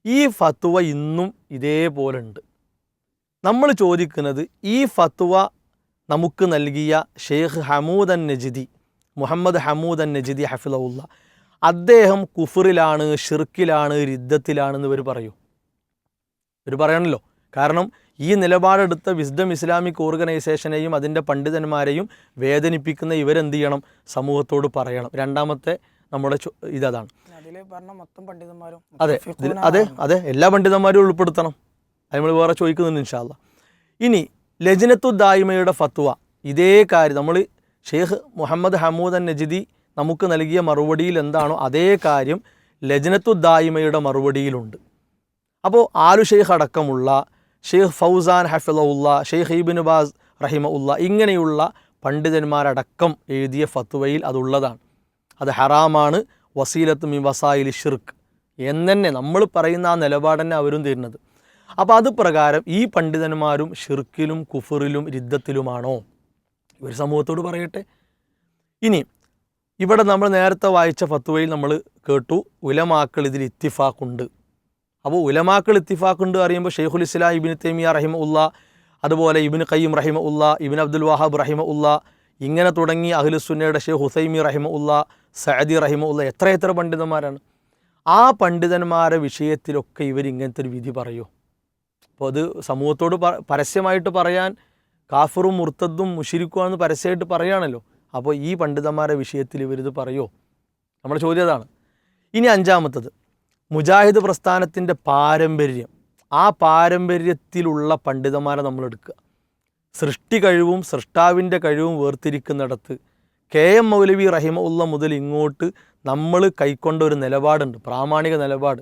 ഈ ഫത്വ ഇന്നും ഇതേപോലെ ഉണ്ട്. നമ്മൾ ചോദിക്കുന്നത്, ഈ ഫത്വ നമുക്ക് നൽകിയ ഷെയ്ഖ് ഹമൂദ് അൻ നജിദി, മുഹമ്മദ് ഹമൂദ് അൻ നജിദി ഹഫിളഹുല്ല, അദ്ദേഹം കുഫറിലാണ്, ഷിർക്കിലാണ്, റിദ്ദത്തിലാണെന്ന് ഇവർ പറയൂ? ഇവർ പറയണല്ലോ. കാരണം ഈ നിലപാടെടുത്ത വിസ്ഡം ഇസ്ലാമിക് ഓർഗനൈസേഷനെയും അതിൻ്റെ പണ്ഡിതന്മാരെയും വേദനിപ്പിക്കുന്ന ഇവരെന്ത് ചെയ്യണം? സമൂഹത്തോട് പറയണം. രണ്ടാമത്തെ നമ്മുടെ ഇതാണ്. അതെ അതെ അതെ എല്ലാ പണ്ഡിതന്മാരും ഉൾപ്പെടുത്തണം. അത് നമ്മൾ വേറെ ചോദിക്കുന്നുണ്ട് ഇൻഷാ അല്ലാഹ്. ഇനി ലജ്നത്തു ദായിമയുടെ ഫത്വ ഇതേ കാര്യം നമ്മൾ ഷെയ്ഖ് മുഹമ്മദ് ഹമൂദ് അൻ നജിദി നമുക്ക് നൽകിയ മറുപടിയിൽ എന്താണോ അതേ കാര്യം ലജ്നത്തു ദായിമയുടെ മറുപടിയിലുണ്ട്. അപ്പോൾ ആലു ഷെയ്ഖ് അടക്കമുള്ള ഷെയ്ഖ് ഫൗസാൻ ഹഫിളഹുല്ല, ഷെയ്ഖ് ഇബ്നു ബാസ് റഹിമഹുല്ല, ഇങ്ങനെയുള്ള പണ്ഡിതന്മാരടക്കം എഴുതിയ ഫത്വയിൽ അതുള്ളതാണ്. അത് ഹറാമാണ്, വസീലത്ത് മിൻ വസായിൽ ഷിർക്ക് എന്നെ നമ്മൾ പറയുന്ന ആ നിലപാടെന്നെ അവരും തരുന്നത്. അപ്പോൾ അത് പ്രകാരം ഈ പണ്ഡിതന്മാരും ഷിർക്കിലും കുഫറിലും റിദ്ദത്തിലുമാണോ? ഇവർ സമൂഹത്തോട് പറയട്ടെ. ഇനി ഇവിടെ നമ്മൾ നേരത്തെ വായിച്ച ഫത്വയിൽ നമ്മൾ കേട്ടു ഉലമാക്കൾ ഇതിൽ ഇത്തിഫാഖുണ്ട്. അപ്പോൾ ഉലമാക്കൾ ഇത്തിഫാഖുണ്ട് അറിയുമ്പോൾ ഷെയ്ഖുൽ ഇസ്ലാം ഇബ്നു തൈമിയ റഹിമഹുല്ല, അതുപോലെ ഇബ്നു ഖയ്യിം റഹിമഹുല്ല, ഇബ്നു അബ്ദുൽ വഹാബ് റഹിമഹുല്ല, ഇങ്ങനെ തുടങ്ങി അഹ്ലുസുന്നയുടെ ഷെയ്ഖ് ഹുസൈമി റഹിമഹുല്ല, സഅദി റഹിമഹുല്ല, എത്ര പണ്ഡിതന്മാരാണ്. ആ പണ്ഡിതന്മാരുടെ വിഷയത്തിലൊക്കെ ഇവർ ഇങ്ങനത്തെ ഒരു വിധി പറയൂ? അപ്പോൾ അത് സമൂഹത്തോട് പരസ്യമായിട്ട് പറയാൻ കാഫറും മുർത്തദ്ദും മുശ്രിക്കുമാണെന്ന് പരസ്യമായിട്ട് പറയുകയാണല്ലോ. അപ്പോൾ ഈ പണ്ഡിതന്മാരുടെ വിഷയത്തിൽ ഇവരിത് പറയോ? നമ്മുടെ ചോദ്യം അതാണ്. ഇനി അഞ്ചാമത്തത്, മുജാഹിദ് പ്രസ്ഥാനത്തിൻ്റെ പാരമ്പര്യം. ആ പാരമ്പര്യത്തിലുള്ള പണ്ഡിതന്മാരെ നമ്മൾ എടുക്കുക. സൃഷ്ടി കഴിവും സൃഷ്ടാവിൻ്റെ കഴിവും വേർതിരിക്കുന്നിടത്ത് KM മൗലവി റഹിമഹുല്ല മുതൽ ഇങ്ങോട്ട് നമ്മൾ കൈക്കൊണ്ട ഒരു നിലപാടുണ്ട്, പ്രാമാണിക നിലപാട്.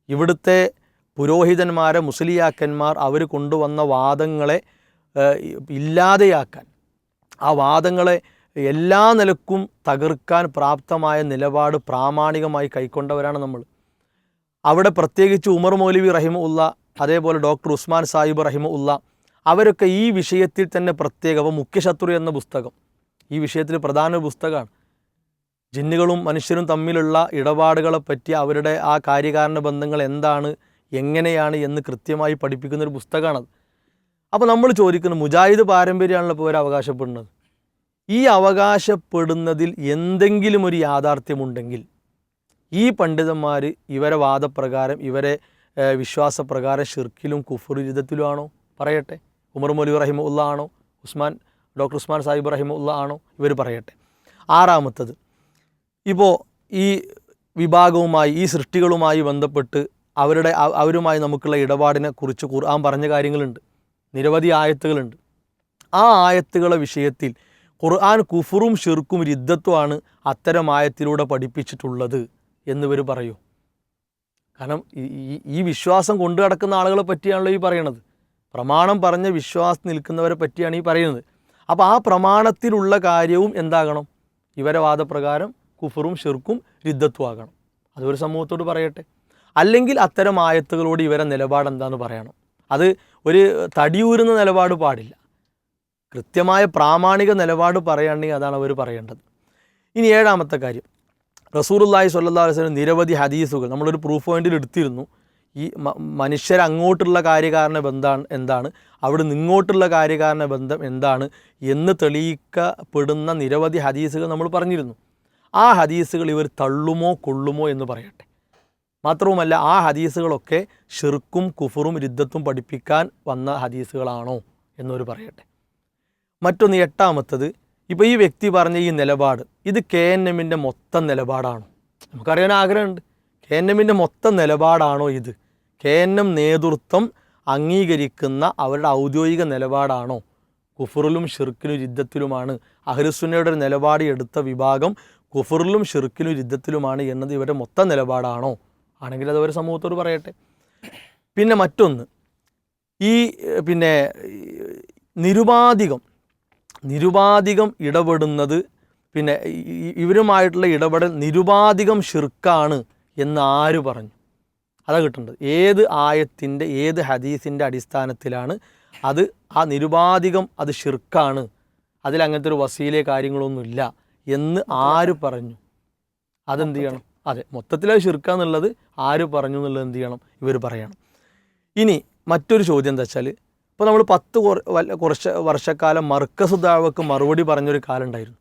ഇവിടുത്തെ പുരോഹിതന്മാരെ, മുസ്ലിയാക്കന്മാർ അവർ കൊണ്ടുവന്ന വാദങ്ങളെ ഇല്ലാതെയാക്കാൻ, ആ വാദങ്ങളെ എല്ലാ നിലക്കും തകർക്കാൻ പ്രാപ്തമായ നിലപാട് പ്രാമാണികമായി കൈക്കൊണ്ടവരാണ് നമ്മൾ. അവിടെ പ്രത്യേകിച്ച് ഉമർ മൗലവി റഹിമഹുല്ല, അതേപോലെ ഡോക്ടർ ഉസ്മാൻ സാഹിബ് റഹിമഹുല്ല, അവരൊക്കെ ഈ വിഷയത്തിൽ തന്നെ പ്രത്യേക. അപ്പോൾ മുഖ്യശത്രു എന്ന പുസ്തകം ഈ വിഷയത്തിൽ പ്രധാന പുസ്തകമാണ്. ജിന്നുകളും മനുഷ്യരും തമ്മിലുള്ള ഇടപാടുകളെപ്പറ്റി, അവരുടെ ആ കാര്യകാരണ ബന്ധങ്ങൾ എന്താണ്, എങ്ങനെയാണ് എന്ന് കൃത്യമായി പഠിപ്പിക്കുന്നൊരു പുസ്തകമാണത്. അപ്പോൾ നമ്മൾ ചോദിക്കുന്നത്, മുജാഹിദ് പാരമ്പര്യമാണല്ലോ ഇപ്പോൾ അവർ അവകാശപ്പെടുന്നത്. ഈ അവകാശപ്പെടുന്നതിൽ എന്തെങ്കിലും ഒരു യാഥാർത്ഥ്യമുണ്ടെങ്കിൽ ഈ പണ്ഡിതന്മാർ ഇവരെ വാദപ്രകാരം, ഇവരെ വിശ്വാസപ്രകാരം ഷിർക്കിലും കുഫ്റുരിദത്തിലുമാണോ? പറയട്ടെ. ഉമർ മൗലവി റഹിമഹുല്ല ആണോ? ഡോക്ടർ ഉസ്മാൻ സാഹിബ് റഹിമഹുല്ല ആണോ? ഇവർ പറയട്ടെ. ആറാമത്തത്, ഇപ്പോൾ ഈ വിഭാഗവുമായി, ഈ സൃഷ്ടികളുമായി ബന്ധപ്പെട്ട് അവരുമായി നമുക്കുള്ള ഇടപാടിനെ കുറിച്ച് ഖുർആൻ പറഞ്ഞ കാര്യങ്ങളുണ്ട്, നിരവധി ആയത്തുകളുണ്ട്. ആ ആയത്തുകളെ വിഷയത്തിൽ ഖുർആൻ കുഫറും ഷിർക്കും റിദ്ദത്തുമാണ് അത്തരം ആയത്തിലൂടെ പഠിപ്പിച്ചിട്ടുള്ളത് എന്നിവർ പറയൂ? കാരണം ഈ വിശ്വാസം കൊണ്ടു നടക്കുന്ന ആളുകളെ പറ്റിയാണല്ലോ ഈ പറയണത്. പ്രമാണം പറഞ്ഞ വിശ്വാസം നിൽക്കുന്നവരെ പറ്റിയാണ് ഈ പറയുന്നത്. അപ്പോൾ ആ പ്രമാണത്തിലുള്ള കാര്യവും എന്താകണം? ഇവരെ വാദപ്രകാരം കുഫറും ഷിർക്കും റിദ്ദത്തും ആകണം. അതൊരു സമൂഹത്തോട് പറയട്ടെ. അല്ലെങ്കിൽ അത്തരം ആയത്തുകളോട് ഇവരെ നിലപാട് എന്താണെന്ന് പറയണം. അത് ഒരു തടിയൂരുന്ന നിലപാട് പാടില്ല. കൃത്യമായ പ്രാമാണിക നിലപാട് പറയുകയാണെങ്കിൽ അതാണ് അവർ പറയേണ്ടത്. ഇനി ഏഴാമത്തെ കാര്യം, റസൂലുള്ളാഹി സ്വല്ലല്ലാഹു അലൈഹി വസല്ലം നിരവധി ഹദീസുകൾ നമ്മളൊരു പ്രൂഫ് പോയിന്റിൽ എടുത്തിരുന്നു. ഈ മനുഷ്യരങ്ങോട്ടുള്ള കാര്യകാരണ ബന്ധം എന്താണ്, അവിടെ നിങ്ങോട്ടുള്ള കാര്യകാരണ ബന്ധം എന്താണ് എന്ന് തെളിയിക്കപ്പെടുന്ന നിരവധി ഹദീസുകൾ നമ്മൾ പറഞ്ഞിരുന്നു. ആ ഹദീസുകൾ ഇവർ തള്ളുമോ കൊള്ളുമോ എന്ന് പറയട്ടെ. മാത്രവുമല്ല ആ ഹദീസുകളൊക്കെ ഷിർക്കും കുഫറും രിദ്ദത്തും പഠിപ്പിക്കാൻ വന്ന ഹദീസുകളാണോ എന്നവർ പറയട്ടെ. മറ്റൊന്ന്, എട്ടാമത്തത്, ഇപ്പോൾ ഈ വ്യക്തി പറഞ്ഞ ഈ നിലപാട് ഇത് KNM മൊത്തം നിലപാടാണോ? നമുക്കറിയാൻ ആഗ്രഹമുണ്ട്. KNM മൊത്തം നിലപാടാണോ ഇത്? KNM നേതൃത്വം അംഗീകരിക്കുന്ന അവരുടെ ഔദ്യോഗിക നിലപാടാണോ? കുഫറിലും ഷിർക്കിലും രിദ്ദത്തിലുമാണ്, അഹ്ലുസുന്നയുടെ ഒരു നിലപാട് എടുത്ത വിഭാഗം കുഫറിലും ഷിർക്കിലും രിദ്ദത്തിലുമാണ് എന്നത് ഇവരുടെ മൊത്തം നിലപാടാണോ? ആണെങ്കിൽ അത് അവർ സമൂഹത്തോട് പറയട്ടെ. പിന്നെ മറ്റൊന്ന്, ഈ പിന്നെ നിരുപാധികം ഇടപെടുന്നത്, പിന്നെ ഇവരുമായിട്ടുള്ള ഇടപെടൽ നിരുപാധികം ഷിർക്കാണ് എന്ന് ആര് പറഞ്ഞു? അതാ കിട്ടേണ്ടത്. ഏത് ആയത്തിൻ്റെ ഏത് ഹദീസിൻ്റെ അടിസ്ഥാനത്തിലാണ് അത് ആ നിരുപാധികം അത് ഷിർക്കാണ്, അതിലങ്ങനത്തെ ഒരു വസീലെ കാര്യങ്ങളൊന്നുമില്ല എന്ന് ആര് പറഞ്ഞു? അതെന്ത് ചെയ്യണം? അതെ, മൊത്തത്തിൽ അത് ഷിർക്കാന്നുള്ളത് ആര് പറഞ്ഞു എന്നുള്ളത് എന്ത് ചെയ്യണം? ഇവർ പറയണം. ഇനി മറ്റൊരു ചോദ്യം എന്താ വെച്ചാൽ, ഇപ്പോൾ നമ്മൾ 10 വർഷക്കാലം മർക്കസ് ദഅവക്ക് മറുപടി പറഞ്ഞൊരു കാലം ഉണ്ടായിരുന്നു.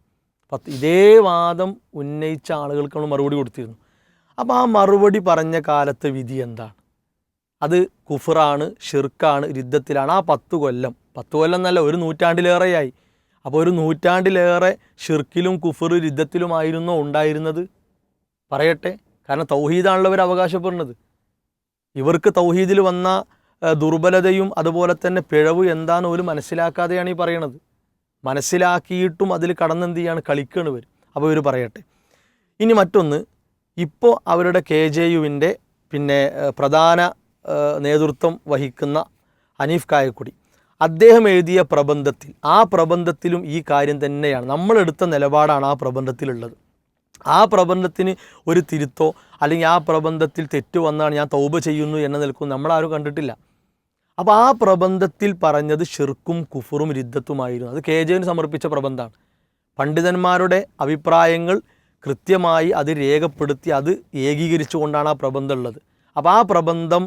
ഇതേ വാദം ഉന്നയിച്ച ആളുകൾക്ക് നമ്മൾ മറുപടി കൊടുത്തിരുന്നു. അപ്പോൾ ആ മറുപടി പറഞ്ഞ കാലത്തെ വിധി എന്താണ്? അത് കുഫറാണ്, ഷിർക്കാണ്, രിദ്ദത്തിലാണ്. ആ 10 കൊല്ലം എന്നല്ല, ഒരു നൂറ്റാണ്ടിലേറെയായി. അപ്പോൾ ഒരു നൂറ്റാണ്ടിലേറെ ഷിർക്കിലും കുഫർ രിദ്ദത്തിലുമായിരുന്നോ ഉണ്ടായിരുന്നത്? പറയട്ടെ. കാരണം തൗഹീദാണല്ലോ അവർ അവകാശപ്പെടുന്നത്. ഇവർക്ക് തൗഹീദിൽ വന്ന ദുർബലതയും അതുപോലെ തന്നെ പിഴവ് എന്താണെന്ന് ഒരു മനസ്സിലാക്കാതെയാണ് ഈ പറയണത്. മനസ്സിലാക്കിയിട്ടും അതിൽ കടന്നെന്ത് ചെയ്യാണ്? കളിക്കുകയാണ് ഇവർ. അപ്പോൾ ഇവർ പറയട്ടെ. ഇനി മറ്റൊന്ന്, ഇപ്പോൾ അവരുടെ KJUവിൻ്റെ പിന്നെ പ്രധാന നേതൃത്വം വഹിക്കുന്ന ഹനീഫ് കായക്കുടി അദ്ദേഹം എഴുതിയ പ്രബന്ധത്തിൽ, ആ പ്രബന്ധത്തിലും ഈ കാര്യം തന്നെയാണ്, നമ്മളെടുത്ത നിലപാടാണ് ആ പ്രബന്ധത്തിലുള്ളത്. ആ പ്രബന്ധത്തിന് ഒരു തിരുത്തോ അല്ലെങ്കിൽ ആ പ്രബന്ധത്തിൽ തെറ്റ് വന്നാണ് ഞാൻ തൗബ ചെയ്യുന്നു എന്ന നിൽക്കും നമ്മളാരും കണ്ടിട്ടില്ല. അപ്പോൾ ആ പ്രബന്ധത്തിൽ പറഞ്ഞത് ഷിർക്കും കുഫറും രിദ്ദത്തുമായിരുന്നു. അത് KJUവിന് സമർപ്പിച്ച പ്രബന്ധമാണ്. പണ്ഡിതന്മാരുടെ അഭിപ്രായങ്ങൾ കൃത്യമായി അത് രേഖപ്പെടുത്തി അത് ഏകീകരിച്ചുകൊണ്ടാണ് ആ പ്രബന്ധം ഉള്ളത്. അപ്പോൾ ആ പ്രബന്ധം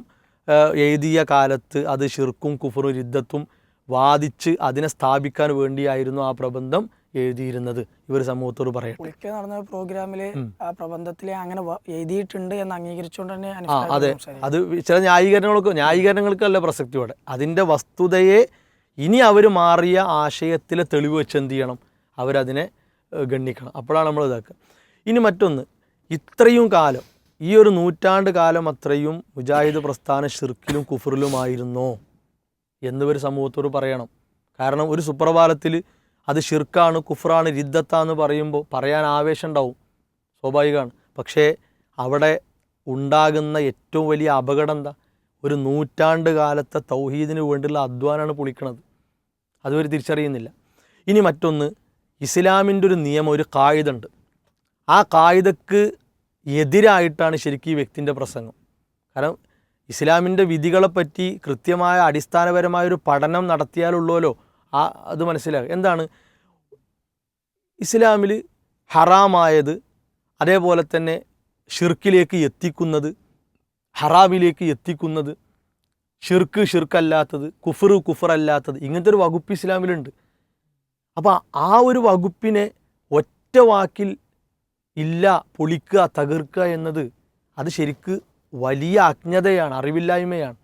എഴുതിയ കാലത്ത് അത് ഷിർക്കും കുഫറും രിദ്ദത്തും വാദിച്ച് അതിനെ സ്ഥാപിക്കാൻ വേണ്ടിയായിരുന്നു ആ പ്രബന്ധം എഴുതിയിരുന്നത്. ഇവർ സമൂഹത്തോട് പറയട്ടെ. ഒരിക്കൽ നടന്ന പ്രോഗ്രാമിൽ ആ പ്രബന്ധത്തിൽ അങ്ങനെ എഴുതിയിട്ടുണ്ട് എന്ന് അംഗീകരിച്ചുകൊണ്ട് തന്നെ അതെ, അത് ചില ന്യായീകരണങ്ങൾക്കല്ല പ്രസക്തിയോടെ അതിൻ്റെ വസ്തുതയെ ഇനി അവർ മാറിയ ആശയത്തിലെ തെളിവ് വെച്ച് എന്ത് ചെയ്യണം? അവരതിനെ ഗണ്ണിക്കണം. അപ്പോഴാണ് നമ്മൾ ഇതാക്കുക. ഇനി മറ്റൊന്ന്, ഇത്രയും കാലം, ഈ ഒരു നൂറ്റാണ്ട് കാലം അത്രയും മുജാഹിദ് പ്രസ്ഥാനം ഷിർക്കിലും കുഫറിലുമായിരുന്നോ എന്നിവർ സമൂഹത്തോട് പറയണം. കാരണം ഒരു സുപ്രഭാതത്തിൽ അത് ഷിർക്കാണ്, കുഫറാണ്, രിദ്ദത്താന്ന് പറയുമ്പോൾ പറയാൻ ആവേശം ഉണ്ടാവും, സ്വാഭാവികമാണ്. പക്ഷേ അവിടെ ഉണ്ടാകുന്ന ഏറ്റവും വലിയ അപകടം എന്താ? ഒരു നൂറ്റാണ്ട് കാലത്തെ തൗഹീദിന് വേണ്ടിയുള്ള അധ്വാനമാണ് പൊളിക്കണത്. അതുവർ തിരിച്ചറിയുന്നില്ല. ഇനി മറ്റൊന്ന്, ഇസ്ലാമിൻ്റെ ഒരു നിയമം, ഒരു കായിക ഉണ്ട്. ആ കായികക്ക് എതിരായിട്ടാണ് ശരിക്കും ഈ വ്യക്തിൻ്റെ പ്രസംഗം. കാരണം ഇസ്ലാമിൻ്റെ വിധികളെപ്പറ്റി കൃത്യമായ അടിസ്ഥാനപരമായൊരു പഠനം നടത്തിയാലുള്ളല്ലോ അത് മനസ്സിലാകും. എന്താണ് ഇസ്ലാമിൽ ഹറാമായത്, അതേപോലെ തന്നെ ഷിർക്കിലേക്ക് എത്തിക്കുന്നത്, ഹറാമിലേക്ക് എത്തിക്കുന്നത്, ഷിർക്കല്ലാത്തത്, കുഫറല്ലാത്തത്, ഇങ്ങനത്തെ ഒരു വകുപ്പ് ഇസ്ലാമിലുണ്ട്. അപ്പോൾ ആ ഒരു വകുപ്പിനെ ഒറ്റ വാക്കിൽ ഇല്ല, പൊളിക്കുക, തകർക്കുക എന്നത് അത് ശരിക്ക് വലിയ അജ്ഞതയാണ്, അറിവില്ലായ്മയാണ്.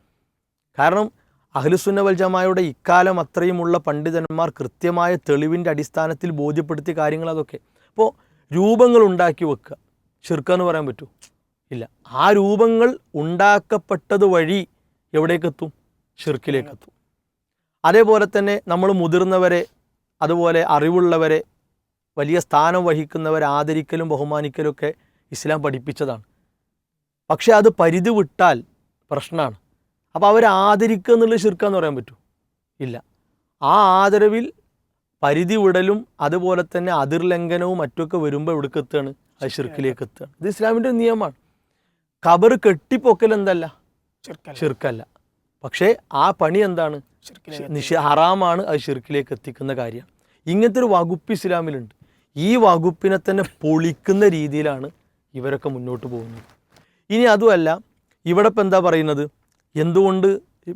കാരണം അഹ്ലുസുന്ന വൽ ജമാഅയുടെ ഇക്കാലം അത്രയുമുള്ള പണ്ഡിതന്മാർ കൃത്യമായ തെളിവിൻ്റെ അടിസ്ഥാനത്തിൽ ബോധ്യപ്പെടുത്തിയ കാര്യങ്ങൾ അതൊക്കെ. അപ്പോൾ രൂപങ്ങൾ ഉണ്ടാക്കി വെക്കുക ഷിർക്കെന്ന് പറയാൻ പറ്റൂ? ഇല്ല. ആ രൂപങ്ങൾ ഉണ്ടാക്കപ്പെട്ടത് വഴി എവിടേക്കെത്തും? ഷിർക്കിലേക്കെത്തും. അതേപോലെ തന്നെ നമ്മൾ മുതിർന്നവരെ, അതുപോലെ അറിവുള്ളവരെ, വലിയ സ്ഥാനം വഹിക്കുന്നവരെ ആദരിക്കലും ബഹുമാനിക്കലൊക്കെ ഇസ്ലാം പഠിപ്പിച്ചതാണ്. പക്ഷെ അത് പരിധി വിട്ടാൽ പ്രശ്നമാണ്. അപ്പോൾ അവരെ ആദരിക്കുക എന്നുള്ളത് ഷിർക്കാന്ന് പറയാൻ പറ്റൂ? ഇല്ല. ആ ആദരവിൽ പരിധി വിടലും അതുപോലെ തന്നെ അതിർലംഘനവും മറ്റൊക്കെ വരുമ്പോൾ എവിടേക്ക് എത്തുകയാണ്? അത് ഷിർക്കിലേക്ക് എത്തുകയാണ്. ഇത് ഇസ്ലാമിൻ്റെ നിയമമാണ്. ഖബർ കെട്ടിപ്പൊക്കൽ എന്തല്ല? ഷിർക്കല്ല. പക്ഷേ ആ പണി എന്താണ്? ഹറാമാണ്, അത് ഷിർക്കിലേക്ക് എത്തിക്കുന്ന കാര്യമാണ്. ഇങ്ങനത്തെ ഒരു വകുപ്പ് ഇസ്ലാമിലുണ്ട്. ഈ വകുപ്പിനെ തന്നെ പൊളിക്കുന്ന രീതിയിലാണ് ഇവരൊക്കെ മുന്നോട്ട് പോകുന്നത്. ഇനി അതുമല്ല, ഇവിടെ ഇപ്പം എന്താ പറയുന്നത്? എന്തുകൊണ്ട്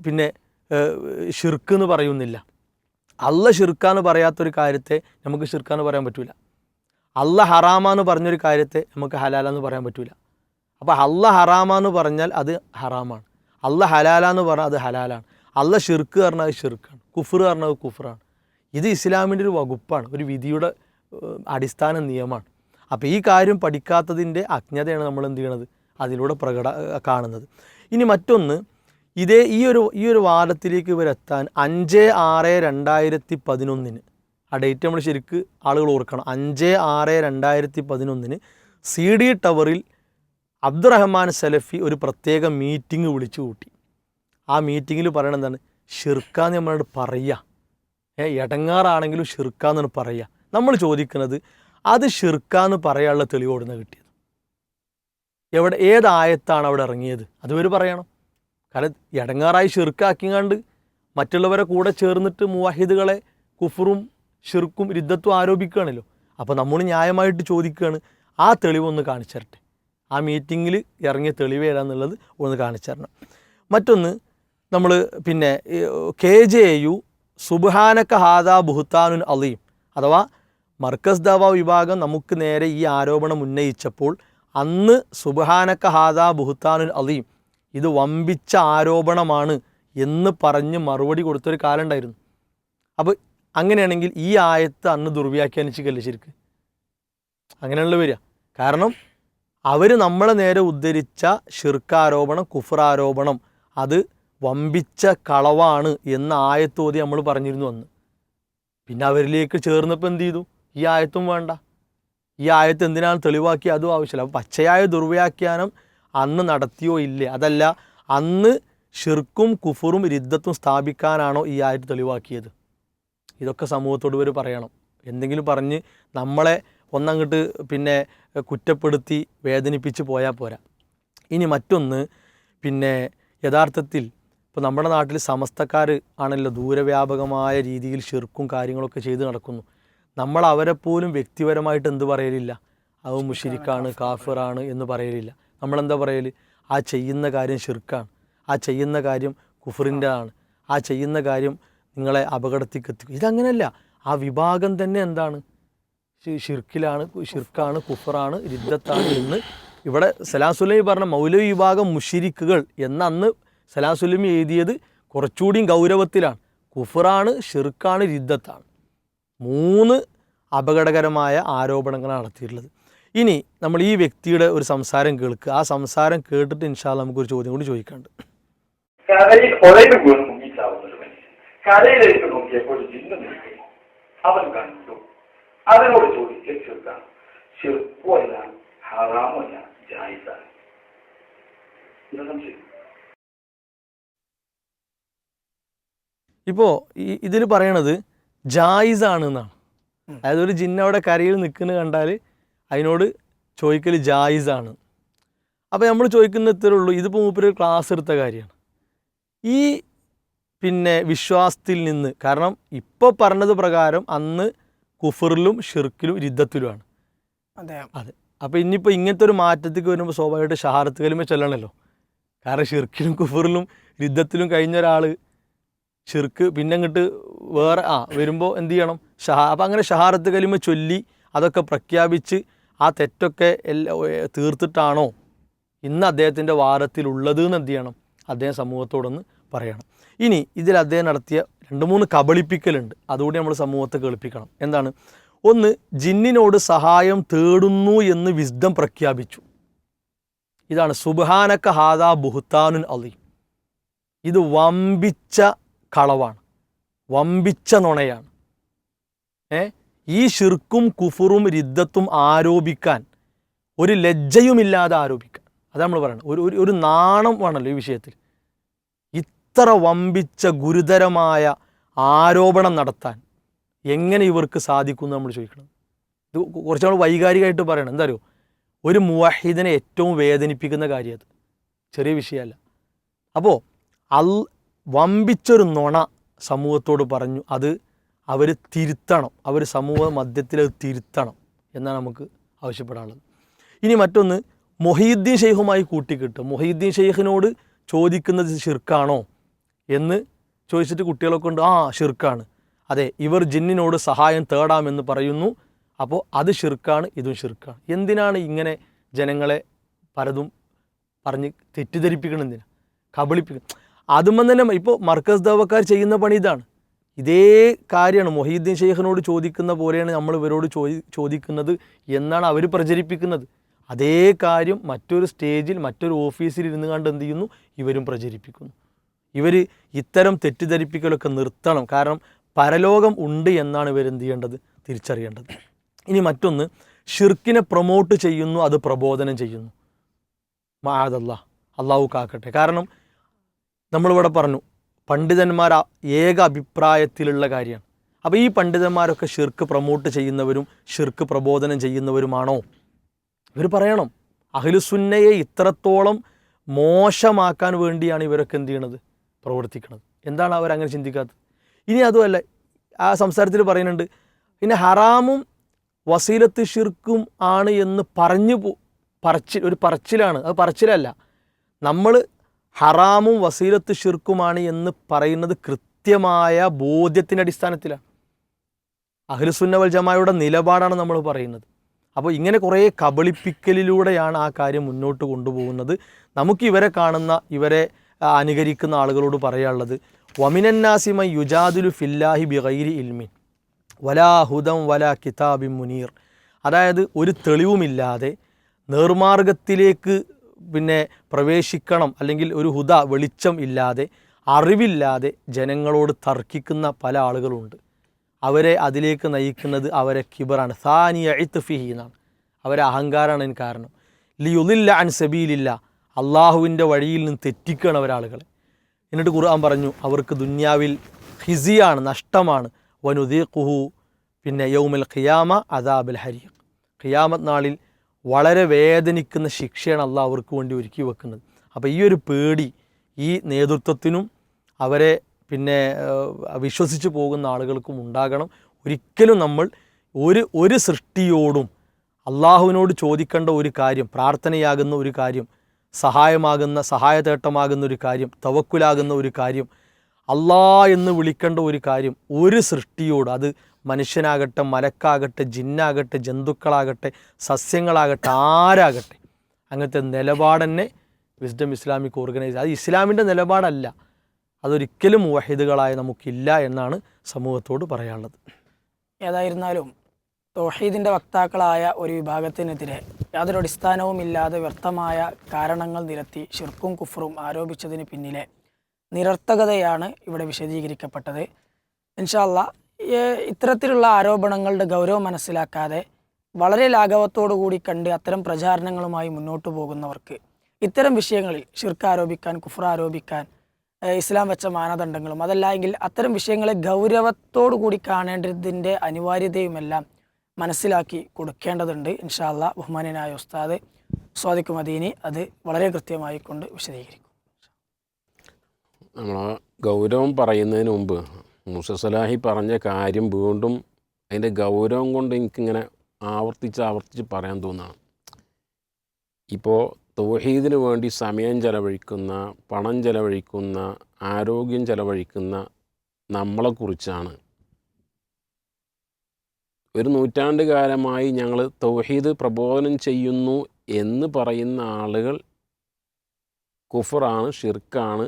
പിന്നെ ഷിർക്ക് എന്ന് പറയുന്നില്ല? അല്ല ഷിർക്കാന്ന് പറയാത്തൊരു കാര്യത്തെ നമുക്ക് ഷിർക്കാന്ന് പറയാൻ പറ്റില്ല. അല്ല ഹറാമാന്ന് പറഞ്ഞൊരു കാര്യത്തെ നമുക്ക് ഹലാലാന്ന് പറയാൻ പറ്റില്ല. അപ്പോൾ അല്ല ഹറാമാന്ന് പറഞ്ഞാൽ അത് ഹറാമാണ്, അല്ല ഹലാലാന്ന് പറഞ്ഞാൽ അത് ഹലാലാണ്, അല്ല ഷിർക്ക് പറഞ്ഞാൽ അത് ഷിർക്കാണ്, കുഫർ പറഞ്ഞാൽ അത് കുഫറാണ്. ഇത് ഇസ്ലാമിൻ്റെ ഒരു വകുപ്പാണ്, ഒരു വിധിയുടെ അടിസ്ഥാന നിയമമാണ്. അപ്പോൾ ഈ കാര്യം പഠിക്കാത്തതിൻ്റെ അജ്ഞതയാണ് നമ്മൾ എന്ത് ചെയ്യണത്, അതിലൂടെ കാണുന്നത്. ഇനി മറ്റൊന്ന്, ഈ ഒരു വാദത്തിലേക്ക് ഇവരെത്താൻ 5/6/2011 ആ ഡേറ്റ് നമ്മൾ ശരിക്ക് ആളുകൾ ഓർക്കണം. 5/6/2011 CD ടവറിൽ അബ്ദുറഹ്മാൻ സലഫി ഒരു പ്രത്യേക മീറ്റിംഗ് വിളിച്ചു കൂട്ടി. ആ മീറ്റിങ്ങിൽ പറയണത് എന്താണ്? ഷിർക്കാന്ന് നമ്മളോട് പറയുക, എടങ്ങാറാണെങ്കിലും ഷിർക്കാന്നാണ് പറയുക. നമ്മൾ ചോദിക്കുന്നത് അത് ഷിർക്കാന്ന് പറയാനുള്ള തെളിവോടുന്ന കിട്ടിയത് എവിടെ, ഏതായത്താണ് അവിടെ ഇറങ്ങിയത്? അതുവർ പറയണം. കാരണം എടങ്ങാറായി ഷിർക്കാക്കിങ്ങാണ്ട് മറ്റുള്ളവരെ കൂടെ ചേർന്നിട്ട് മുവാഹിദുകളെ കുഫറും ഷിർക്കും റിദ്ദത്തും ആരോപിക്കുകയാണല്ലോ. അപ്പോൾ നമ്മൾ ന്യായമായിട്ട് ചോദിക്കുകയാണ്, ആ തെളിവൊന്ന് കാണിച്ചു തരട്ടെ, ആ മീറ്റിങ്ങിൽ ഇറങ്ങിയ തെളിവ് ഏതാണെന്നുള്ളത് ഒന്ന് കാണിച്ചു തരണം. മറ്റൊന്ന്, നമ്മൾ പിന്നെ KJU സുബ്ഹാനക ഹാദാ ബുഹ്താനുൻ അലീം, അഥവാ മർക്കസ് ദാവ വിഭാഗം നമുക്ക് നേരെ ഈ ആരോപണം ഉന്നയിച്ചപ്പോൾ അന്ന് സുബ്ഹാനക ഹാദാ ബുഹ്താനുൻ അലീം, ഇത് വമ്പിച്ച ആരോപണമാണ് എന്ന് പറഞ്ഞ് മറുപടി കൊടുത്തൊരു കാലം ഉണ്ടായിരുന്നു. അപ്പോൾ അങ്ങനെയാണെങ്കിൽ ഈ ആയത്ത് അന്ന് ദുർവ്യാഖ്യാനിച്ചിക്കല്ലേ ശരിക്ക്? അങ്ങനെയുള്ള വരിക. കാരണം അവർ നമ്മളെ നേരെ ഉദ്ധരിച്ച ഷിർക്കാരോപണം, കുഫ്റാരോപണം അത് വമ്പിച്ച കളവാണ് എന്ന ആയത്തോതി നമ്മൾ പറഞ്ഞിരുന്നു അന്ന്. പിന്നെ അവരിലേക്ക് ചേർന്നപ്പോൾ എന്ത് ചെയ്തു? ഈ ആയത്തും വേണ്ട, ഈ ആയത്ത് എന്തിനാണ് തെളിവാക്കി അതും ആവശ്യമില്ല. അപ്പോൾ പച്ചയായ ദുർവ്യാഖ്യാനം അന്ന് നടത്തിയോ ഇല്ലേ? അതല്ല, അന്ന് ഷിർക്കും കുഫറും റിദ്ദത്തും സ്ഥാപിക്കാനാണോ ഈ ആയത്ത് തെളിവാക്കിയത്? ഇതൊക്കെ സമൂഹത്തോട് ഇവർ പറയണം. എന്തെങ്കിലും പറഞ്ഞ് നമ്മളെ ഒന്നങ്ങോട്ട് പിന്നെ കുറ്റപ്പെടുത്തി വേദനിപ്പിച്ച് പോയാൽ പോരാ. ഇനി മറ്റൊന്ന്, പിന്നെ യഥാർത്ഥത്തിൽ ഇപ്പോൾ നമ്മുടെ നാട്ടിൽ സമസ്തക്കാർ ആണല്ലോ ദൂരവ്യാപകമായ രീതിയിൽ ഷിർക്കും കാര്യങ്ങളൊക്കെ ചെയ്ത് നടക്കുന്നു. നമ്മൾ അവരെ പോലും വ്യക്തിപരമായിട്ട് എന്ത് പറയലില്ല, അത് മുശ്രിക്കാണ്, കാഫിറാണ് എന്ന് പറയലില്ല. നമ്മളെന്താ പറയൽ? ആ ചെയ്യുന്ന കാര്യം ഷിർക്കാണ്, ആ ചെയ്യുന്ന കാര്യം കുഫറിൻ്റെ ആണ്, ആ ചെയ്യുന്ന കാര്യം നിങ്ങളെ അപകടത്തിലേക്ക് എത്തിക്കും. ഇതങ്ങനെയല്ല. ആ വിഭാഗം തന്നെ എന്താണ്? ഷിർക്കിലാണ്, ഷിർക്കാണ്, കുഫറാണ്, റിദ്ദത്താണ് എന്ന് ഇവിടെ സലാം സുലൈമി പറഞ്ഞ മൗലവി വിഭാഗം മുശ്രിക്കുകൾ എന്ന് അന്ന് സലാം സുലൈമി എഴുതിയത് കുറച്ചുകൂടിയും ഗൗരവത്തിലാണ്. കുഫറാണ്, ഷിർക്കാണ്, റിദ്ദത്താണ്. 3 അപകടകരമായ ആരോപണങ്ങളാണ് നടത്തിയിട്ടുള്ളത്. ഇനി നമ്മൾ ഈ വ്യക്തിയുടെ ഒരു സംസാരം കേൾക്കുക. ആ സംസാരം കേട്ടിട്ട് ഇൻഷാ അല്ലാഹ് നമുക്കൊരു ചോദ്യം കൂടി ചോദിക്കാനുണ്ട്. കരയിലേക്ക് നോക്കിയപ്പോൾ ജിന്ന് നിൽക്കുന്നു. അവൻ കണ്ടു. അതിനോട് ചോദിക്കൽ ഷിർക്കാണ്. ഷിർക്കുമല്ല, ഹറാമല്ല, ജായിസാണ്. ഇപ്പോൾ ഇതിൽ പറയണത് ജായിസാണ് എന്നാണ്. അതായത് ഒരു ജിന്ന് അവിടെ കരയിൽ നിൽക്കുന്നത് കണ്ടാൽ അതിനോട് ചോദിക്കൽ ജായിസാണ്. അപ്പോൾ നമ്മൾ ചോദിക്കുന്ന ഇത്രേ ഉള്ളൂ, ഇതിപ്പോൾ മൂപ്പര് ക്ലാസ് എടുത്ത കാര്യമാണ്. ഈ പിന്നെ വിശ്വാസത്തിൽ നിന്ന്, കാരണം ഇപ്പോൾ പറഞ്ഞത് പ്രകാരം അന്ന് കുഫറിലും ഷിർക്കിലും റിദ്ദത്തിലുമാണ്. അതെ. അപ്പോൾ ഇനിയിപ്പോൾ ഇങ്ങനത്തെ ഒരു മാറ്റത്തേക്ക് വരുമ്പോൾ സ്വാഭാവികമായിട്ട് ഷഹാദത്ത് കലിമ ചൊല്ലണമല്ലോ. കാരണം ഷിർക്കിലും കുഫറിലും റിദ്ദത്തിലും കഴിഞ്ഞ ഒരാൾ ഷിർക്ക് പിന്നെ അങ്ങോട്ട് വേറെ വരുമ്പോൾ എന്ത് ചെയ്യണം? അപ്പോൾ അങ്ങനെ ഷഹാദത്ത് കലിമ ചൊല്ലി അതൊക്കെ പ്രഖ്യാപിച്ച് ആ തെറ്റൊക്കെ തീർത്തിട്ടാണോ ഇന്ന് അദ്ദേഹത്തിൻ്റെ വാദത്തിലുള്ളത് എന്ന് എന്ത് ചെയ്യണം? അദ്ദേഹം സമൂഹത്തോടൊന്ന് പറയണം. ഇനി ഇതിൽ അദ്ദേഹം നടത്തിയ 2-3 കബളിപ്പിക്കലുണ്ട്, അതുകൂടി നമ്മൾ സമൂഹത്തെ കേൾപ്പിക്കണം. എന്താണ്? ഒന്ന്, ജിന്നിനോട് സഹായം തേടുന്നു എന്ന് വിസ്ഡം പ്രഖ്യാപിച്ചു. ഇതാണ് സുബ്ഹാനക ഹാദാ ബുഹ്താനുൻ അലീം. ഇത് വമ്പിച്ച കളവാണ്, വമ്പിച്ച നുണയാണ്. ഈ ഷിർക്കും കുഫറും റിദ്ദത്തും ആരോപിക്കാൻ ഒരു ലജ്ജയുമില്ലാതെ ആരോപിക്കാൻ, അതാണ് നമ്മൾ പറയുന്നത്. ഒരു നാണം വേണമല്ലോ ഈ വിഷയത്തിൽ. ഇത്ര വമ്പിച്ച ഗുരുതരമായ ആരോപണം നടത്താൻ എങ്ങനെ ഇവർക്ക് സാധിക്കുമെന്ന് നമ്മൾ ചോദിക്കണം. ഇത് കുറച്ച് നമ്മൾ വൈകാരികമായിട്ട് പറയണം. എന്താ അറിയോ? ഒരു മുവഹിദിനെ ഏറ്റവും വേദനിപ്പിക്കുന്ന കാര്യം അത്, ചെറിയ വിഷയമല്ല. അപ്പോൾ വമ്പിച്ചൊരു നുണ സമൂഹത്തോട് പറഞ്ഞു, അത് അവർ തിരുത്തണം, അവർ സമൂഹ മധ്യത്തിൽ അത് തിരുത്തണം എന്നാണ് നമുക്ക് ആവശ്യപ്പെടാനുള്ളത്. ഇനി മറ്റൊന്ന്, മൊഹീദ്ദീൻ ഷെയ്ഖുമായി കൂട്ടിക്കിട്ടും. മൊഹീദ്ദീൻ ഷെയ്ഖിനോട് ചോദിക്കുന്നത് ഷിർക്കാണോ എന്ന് ചോദിച്ചിട്ട് കുട്ടികളെ കൊണ്ട് ഷിർക്കാണ്, അതെ ഇവർ ജിന്നിനോട് സഹായം തേടാമെന്ന് പറയുന്നു, അപ്പോൾ അത് ഷിർക്കാണ്, ഇതും ഷിർക്കാണ്. എന്തിനാണ് ഇങ്ങനെ ജനങ്ങളെ പലതും പറഞ്ഞ് തെറ്റിദ്ധരിപ്പിക്കണമെന്തിനാ, കബളിപ്പിക്കണം? അതുമ്പം തന്നെ ഇപ്പോൾ മർക്കസ് ദഅവക്കാർ ചെയ്യുന്ന പണി ഇതാണ്. ഇതേ കാര്യമാണ് മൊഹീദ്ദീൻ ഷെയ്ഖിനോട് ചോദിക്കുന്ന പോലെയാണ് നമ്മൾ ഇവരോട് ചോദിക്കുന്നത് എന്നാണ് അവർ പ്രചരിപ്പിക്കുന്നത്. അതേ കാര്യം മറ്റൊരു സ്റ്റേജിൽ മറ്റൊരു ഓഫീസിൽ ഇരുന്ന് കണ്ട് എന്ത് ചെയ്യുന്നു, ഇവരും പ്രചരിപ്പിക്കുന്നു. ഇവർ ഇത്തരം തെറ്റിദ്ധരിപ്പിക്കലൊക്കെ നിർത്തണം. കാരണം പരലോകം ഉണ്ട് എന്നാണ് ഇവരെന്ത് ചെയ്യേണ്ടത്, തിരിച്ചറിയേണ്ടത്. ഇനി മറ്റൊന്ന്, ഷിർക്കിനെ പ്രൊമോട്ട് ചെയ്യുന്നു, അത് പ്രബോധനം ചെയ്യുന്നു. മഅദല്ലാഹ്, അള്ളാഹു കാക്കട്ടെ. കാരണം നമ്മളിവിടെ പറഞ്ഞു പണ്ഡിതന്മാർ ഏക അഭിപ്രായത്തിലുള്ള കാര്യമാണ്. അപ്പോൾ ഈ പണ്ഡിതന്മാരൊക്കെ ഷിർക്ക് പ്രൊമോട്ട് ചെയ്യുന്നവരും ഷിർക്ക് പ്രബോധനം ചെയ്യുന്നവരുമാണോ? ഇവർ പറയണം. അഹ്ലുസുന്നയെ ഇത്രത്തോളം മോശമാക്കാൻ വേണ്ടിയാണ് ഇവരൊക്കെ എന്ത് ചെയ്യണത്, പ്രവർത്തിക്കുന്നത്. എന്താണ് അവരങ്ങനെ ചിന്തിക്കാത്തത്? ഇനി അതുമല്ല, ആ സംസാരത്തിൽ പറയുന്നുണ്ട്, പിന്നെ ഹറാമും വസീലത്ത് ഷിർക്കും ആണ് എന്ന് ഒരു പറച്ചിലാണ്. അത് പറച്ചിലല്ല. നമ്മൾ ഹറാമും വസീലത്ത് ഷിർക്കുമാണ് എന്ന് പറയുന്നത് കൃത്യമായ ബോധ്യത്തിൻ്റെ അടിസ്ഥാനത്തിലാണ്. അഹ്ലുസുന്ന വൽ ജമാഅയുടെ നിലപാടാണ് നമ്മൾ പറയുന്നത്. അപ്പോൾ ഇങ്ങനെ കുറേ കബളിപ്പിക്കലിലൂടെയാണ് ആ കാര്യം മുന്നോട്ട് കൊണ്ടുപോകുന്നത്. നമുക്ക് ഇവരെ കാണുന്ന, ഇവരെ അനുകരിക്കുന്ന ആളുകളോട് പറയാനുള്ളത്, വമിനന്നാസി മൻ യുജാദിലു ഫില്ലാഹി ബിഗൈരി ഇൽമിൻ വലാ ഹുദം വലാ കിതാബിൻ മുനീർ. അതായത് ഒരു തെളിവുമില്ലാതെ നേർമാർഗത്തിലേക്ക് പ്രവേശിക്കണം, അല്ലെങ്കിൽ ഒരു ഹുദ വെളിച്ചം ഇല്ലാതെ, അറിവില്ലാതെ ജനങ്ങളോട് തർക്കിക്കുന്ന പല ആളുകളുണ്ട്. അവരെ അതിലേക്ക് നയിക്കുന്നത് അവരെ കിബറാണ്, സാനിയ ഇത്ഫിഹി എന്നാണ്, അവരെ അഹങ്കാരമാണ് അതിന് കാരണം. ലിയുദില്ല അൻ സബീലില്ല, അള്ളാഹുവിൻ്റെ വഴിയിൽ നിന്ന് തെറ്റിക്കണം അവരാളുകളെ. എന്നിട്ട് ഖുർആൻ പറഞ്ഞു അവർക്ക് ദുന്യാവിൽ ഖിസിയാണ്, നഷ്ടമാണ്. വനുദീഖുഹു യൗമൽ ഖിയാമ അദാബൽ ഹരീഖ്, ഖിയാമത്ത് നാളിൽ വളരെ വേദനിക്കുന്ന ശിക്ഷയാണ് അള്ളാഹ് അവർക്ക് വേണ്ടി ഒരുക്കി വെക്കുന്നത്. അപ്പോൾ ഈ ഒരു പേടി ഈ നേതൃത്വത്തിനും അവരെ വിശ്വസിച്ച് പോകുന്ന ആളുകൾക്കും ഉണ്ടാകണം. ഒരിക്കലും നമ്മൾ ഒരു സൃഷ്ടിയോടും അള്ളാഹുവിനോട് ചോദിക്കേണ്ട ഒരു കാര്യം, പ്രാർത്ഥനയാകുന്ന ഒരു കാര്യം, സഹായതേട്ടമാകുന്ന ഒരു കാര്യം, തവക്കുലാകുന്ന ഒരു കാര്യം, എന്ന് വിളിക്കേണ്ട ഒരു കാര്യം ഒരു സൃഷ്ടിയോട്, അത് മനുഷ്യനാകട്ടെ, മലക്കാകട്ടെ, ജിന്നാകട്ടെ, ജന്തുക്കളാകട്ടെ, സസ്യങ്ങളാകട്ടെ, ആരാകട്ടെ, അങ്ങനത്തെ നിലപാടെന്നെ വിസ്ഡം ഇസ്ലാമിക് ഓർഗനൈസ്, അത് ഇസ്ലാമിൻ്റെ നിലപാടല്ല, അതൊരിക്കലും മുവഹിദുകളായ നമുക്കില്ല എന്നാണ് സമൂഹത്തോട് പറയാനുള്ളത്. ഏതായിരുന്നാലും തൗഹീദിൻ്റെ വക്താക്കളായ ഒരു വിഭാഗത്തിനെതിരെ യാതൊരു അടിസ്ഥാനവുമില്ലാതെ വ്യർത്ഥമായ കാരണങ്ങൾ നിരത്തി ഷിർക്കും കുഫറും ആരോപിച്ചതിന് പിന്നിലെ നിരർത്ഥകതയാണ് ഇവിടെ വിശദീകരിക്കപ്പെട്ടത്. ഇൻഷാ അല്ലാഹ് ഇത്തരത്തിലുള്ള ആരോപണങ്ങളുടെ ഗൗരവം മനസ്സിലാക്കാതെ വളരെ ലാഘവത്തോടു കൂടി കണ്ട് അത്തരം പ്രചാരണങ്ങളുമായി മുന്നോട്ട് പോകുന്നവർക്ക് ഇത്തരം വിഷയങ്ങളിൽ ഷിർക്ക് ആരോപിക്കാൻ, കുഫർ ആരോപിക്കാൻ ഇസ്ലാം വെച്ച മാനദണ്ഡങ്ങളും, അതല്ല എങ്കിൽ അത്തരം വിഷയങ്ങളെ ഗൗരവത്തോടു കൂടി കാണേണ്ടതിൻ്റെ അനിവാര്യതയുമെല്ലാം മനസ്സിലാക്കി കൊടുക്കേണ്ടതുണ്ട്. ഇൻഷാ അല്ലാഹ് ബഹുമാന്യനായ ഉസ്താദ് സ്വാദിഖ് മദീനി അത് വളരെ കൃത്യമായി കൊണ്ട് വിശദീകരിക്കും. നമ്മൾ ഗൗരവം പറയുന്നതിന് മുമ്പ് മൂസ സലാഹി പറഞ്ഞ കാര്യം വീണ്ടും അതിൻ്റെ ഗൗരവം കൊണ്ട് എനിക്കിങ്ങനെ ആവർത്തിച്ച് പറയാൻ തോന്നുകയാണ്. ഇപ്പോൾ തൗഹീദിന് വേണ്ടി സമയം ചെലവഴിക്കുന്ന, പണം ചെലവഴിക്കുന്ന, ആരോഗ്യം ചെലവഴിക്കുന്ന നമ്മളെക്കുറിച്ചാണ് ഒരു നൂറ്റാണ്ട് കാലമായി ഞങ്ങൾ തൗഹീദ് പ്രബോധനം ചെയ്യുന്നു എന്ന് പറയുന്ന ആളുകൾ കുഫറാണ്, ഷിർക്കാണ്,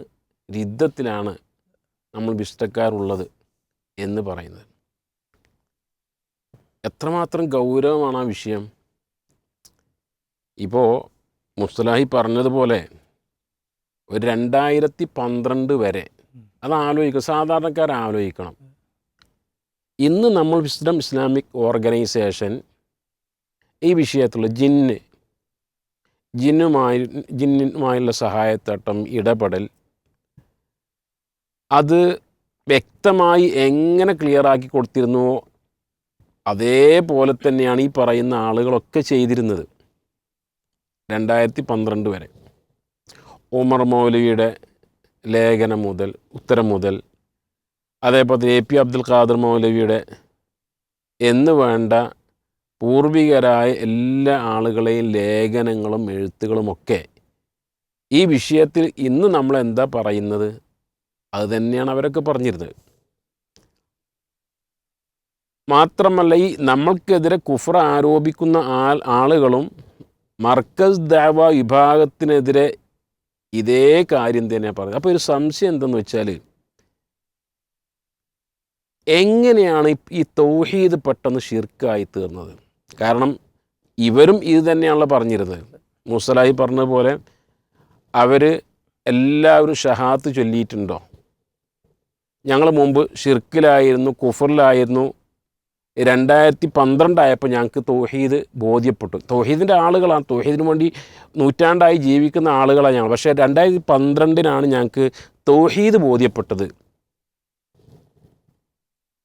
രിദ്ദത്തിലാണ് നമ്മൾ വിശുദ്ധക്കാരുള്ളത് എന്ന് പറയുന്നത്. എത്രമാത്രം ഗൗരവമാണ് ആ വിഷയം. ഇപ്പോൾ മുസ്തലാഹി പറഞ്ഞതുപോലെ ഒരു 2012 വരെ അത് ആലോചിക്കണം, സാധാരണക്കാർ ആലോചിക്കണം. ഇന്ന് നമ്മൾ വിസ്ഡം ഇസ്ലാമിക് ഓർഗനൈസേഷൻ ഈ വിഷയത്തിലുള്ള ജിന്നുമായുള്ള സഹായത്തട്ടം, ഇടപെടൽ, അത് വ്യക്തമായി എങ്ങനെ ക്ലിയറാക്കി കൊടുത്തിരുന്നുവോ അതേപോലെ തന്നെയാണ് ഈ പറയുന്ന ആളുകളൊക്കെ ചെയ്തിരുന്നത് 2012 വരെ. ഉമർ മൗലവിയുടെ ലേഖനം മുതൽ, ഉത്തരം മുതൽ, അതേപോലെ AP അബ്ദുൽ ഖാദർ മൗലവിയുടെ എന്ന് വേണ്ട പൂർവികരായ എല്ലാ ആളുകളെയും ലേഖനങ്ങളും എഴുത്തുകളുമൊക്കെ ഈ വിഷയത്തിൽ ഇന്ന് നമ്മൾ എന്താ പറയുന്നത് അത് തന്നെയാണ് അവരൊക്കെ പറഞ്ഞിരുന്നത്. മാത്രമല്ല ഈ നമ്മൾക്കെതിരെ കുഫ്ർ ആരോപിക്കുന്ന ആളുകളും മർക്കസ് ദഅവ വിഭാഗത്തിനെതിരെ ഇതേ കാര്യം തന്നെയാണ് പറയുന്നത്. അപ്പോൾ ഒരു സംശയം എന്തെന്ന് വെച്ചാൽ, എങ്ങനെയാണ് ഈ തൗഹീദ് പെട്ടെന്ന് ഷിർക്കായി തീർന്നത്? കാരണം ഇവരും ഇത് തന്നെയാണല്ലോ പറഞ്ഞിരുന്നത്. മുസലായി പറഞ്ഞതുപോലെ അവർ എല്ലാവരും ഷഹാത്ത് ചൊല്ലിയിട്ടുണ്ടോ? ഞങ്ങൾ മുമ്പ് ഷിർക്കിലായിരുന്നു, കുഫറിലായിരുന്നു. 2012 ആയപ്പോൾ ഞങ്ങൾക്ക് തൗഹീദ് ബോധ്യപ്പെട്ടു. തൗഹീദിൻ്റെ ആളുകളാണ്, തൗഹീദിന് വേണ്ടി നൂറ്റാണ്ടായി ജീവിക്കുന്ന ആളുകളാണ് ഞങ്ങൾ. പക്ഷേ 2012 ഞങ്ങൾക്ക് തൗഹീദ് ബോധ്യപ്പെട്ടത്.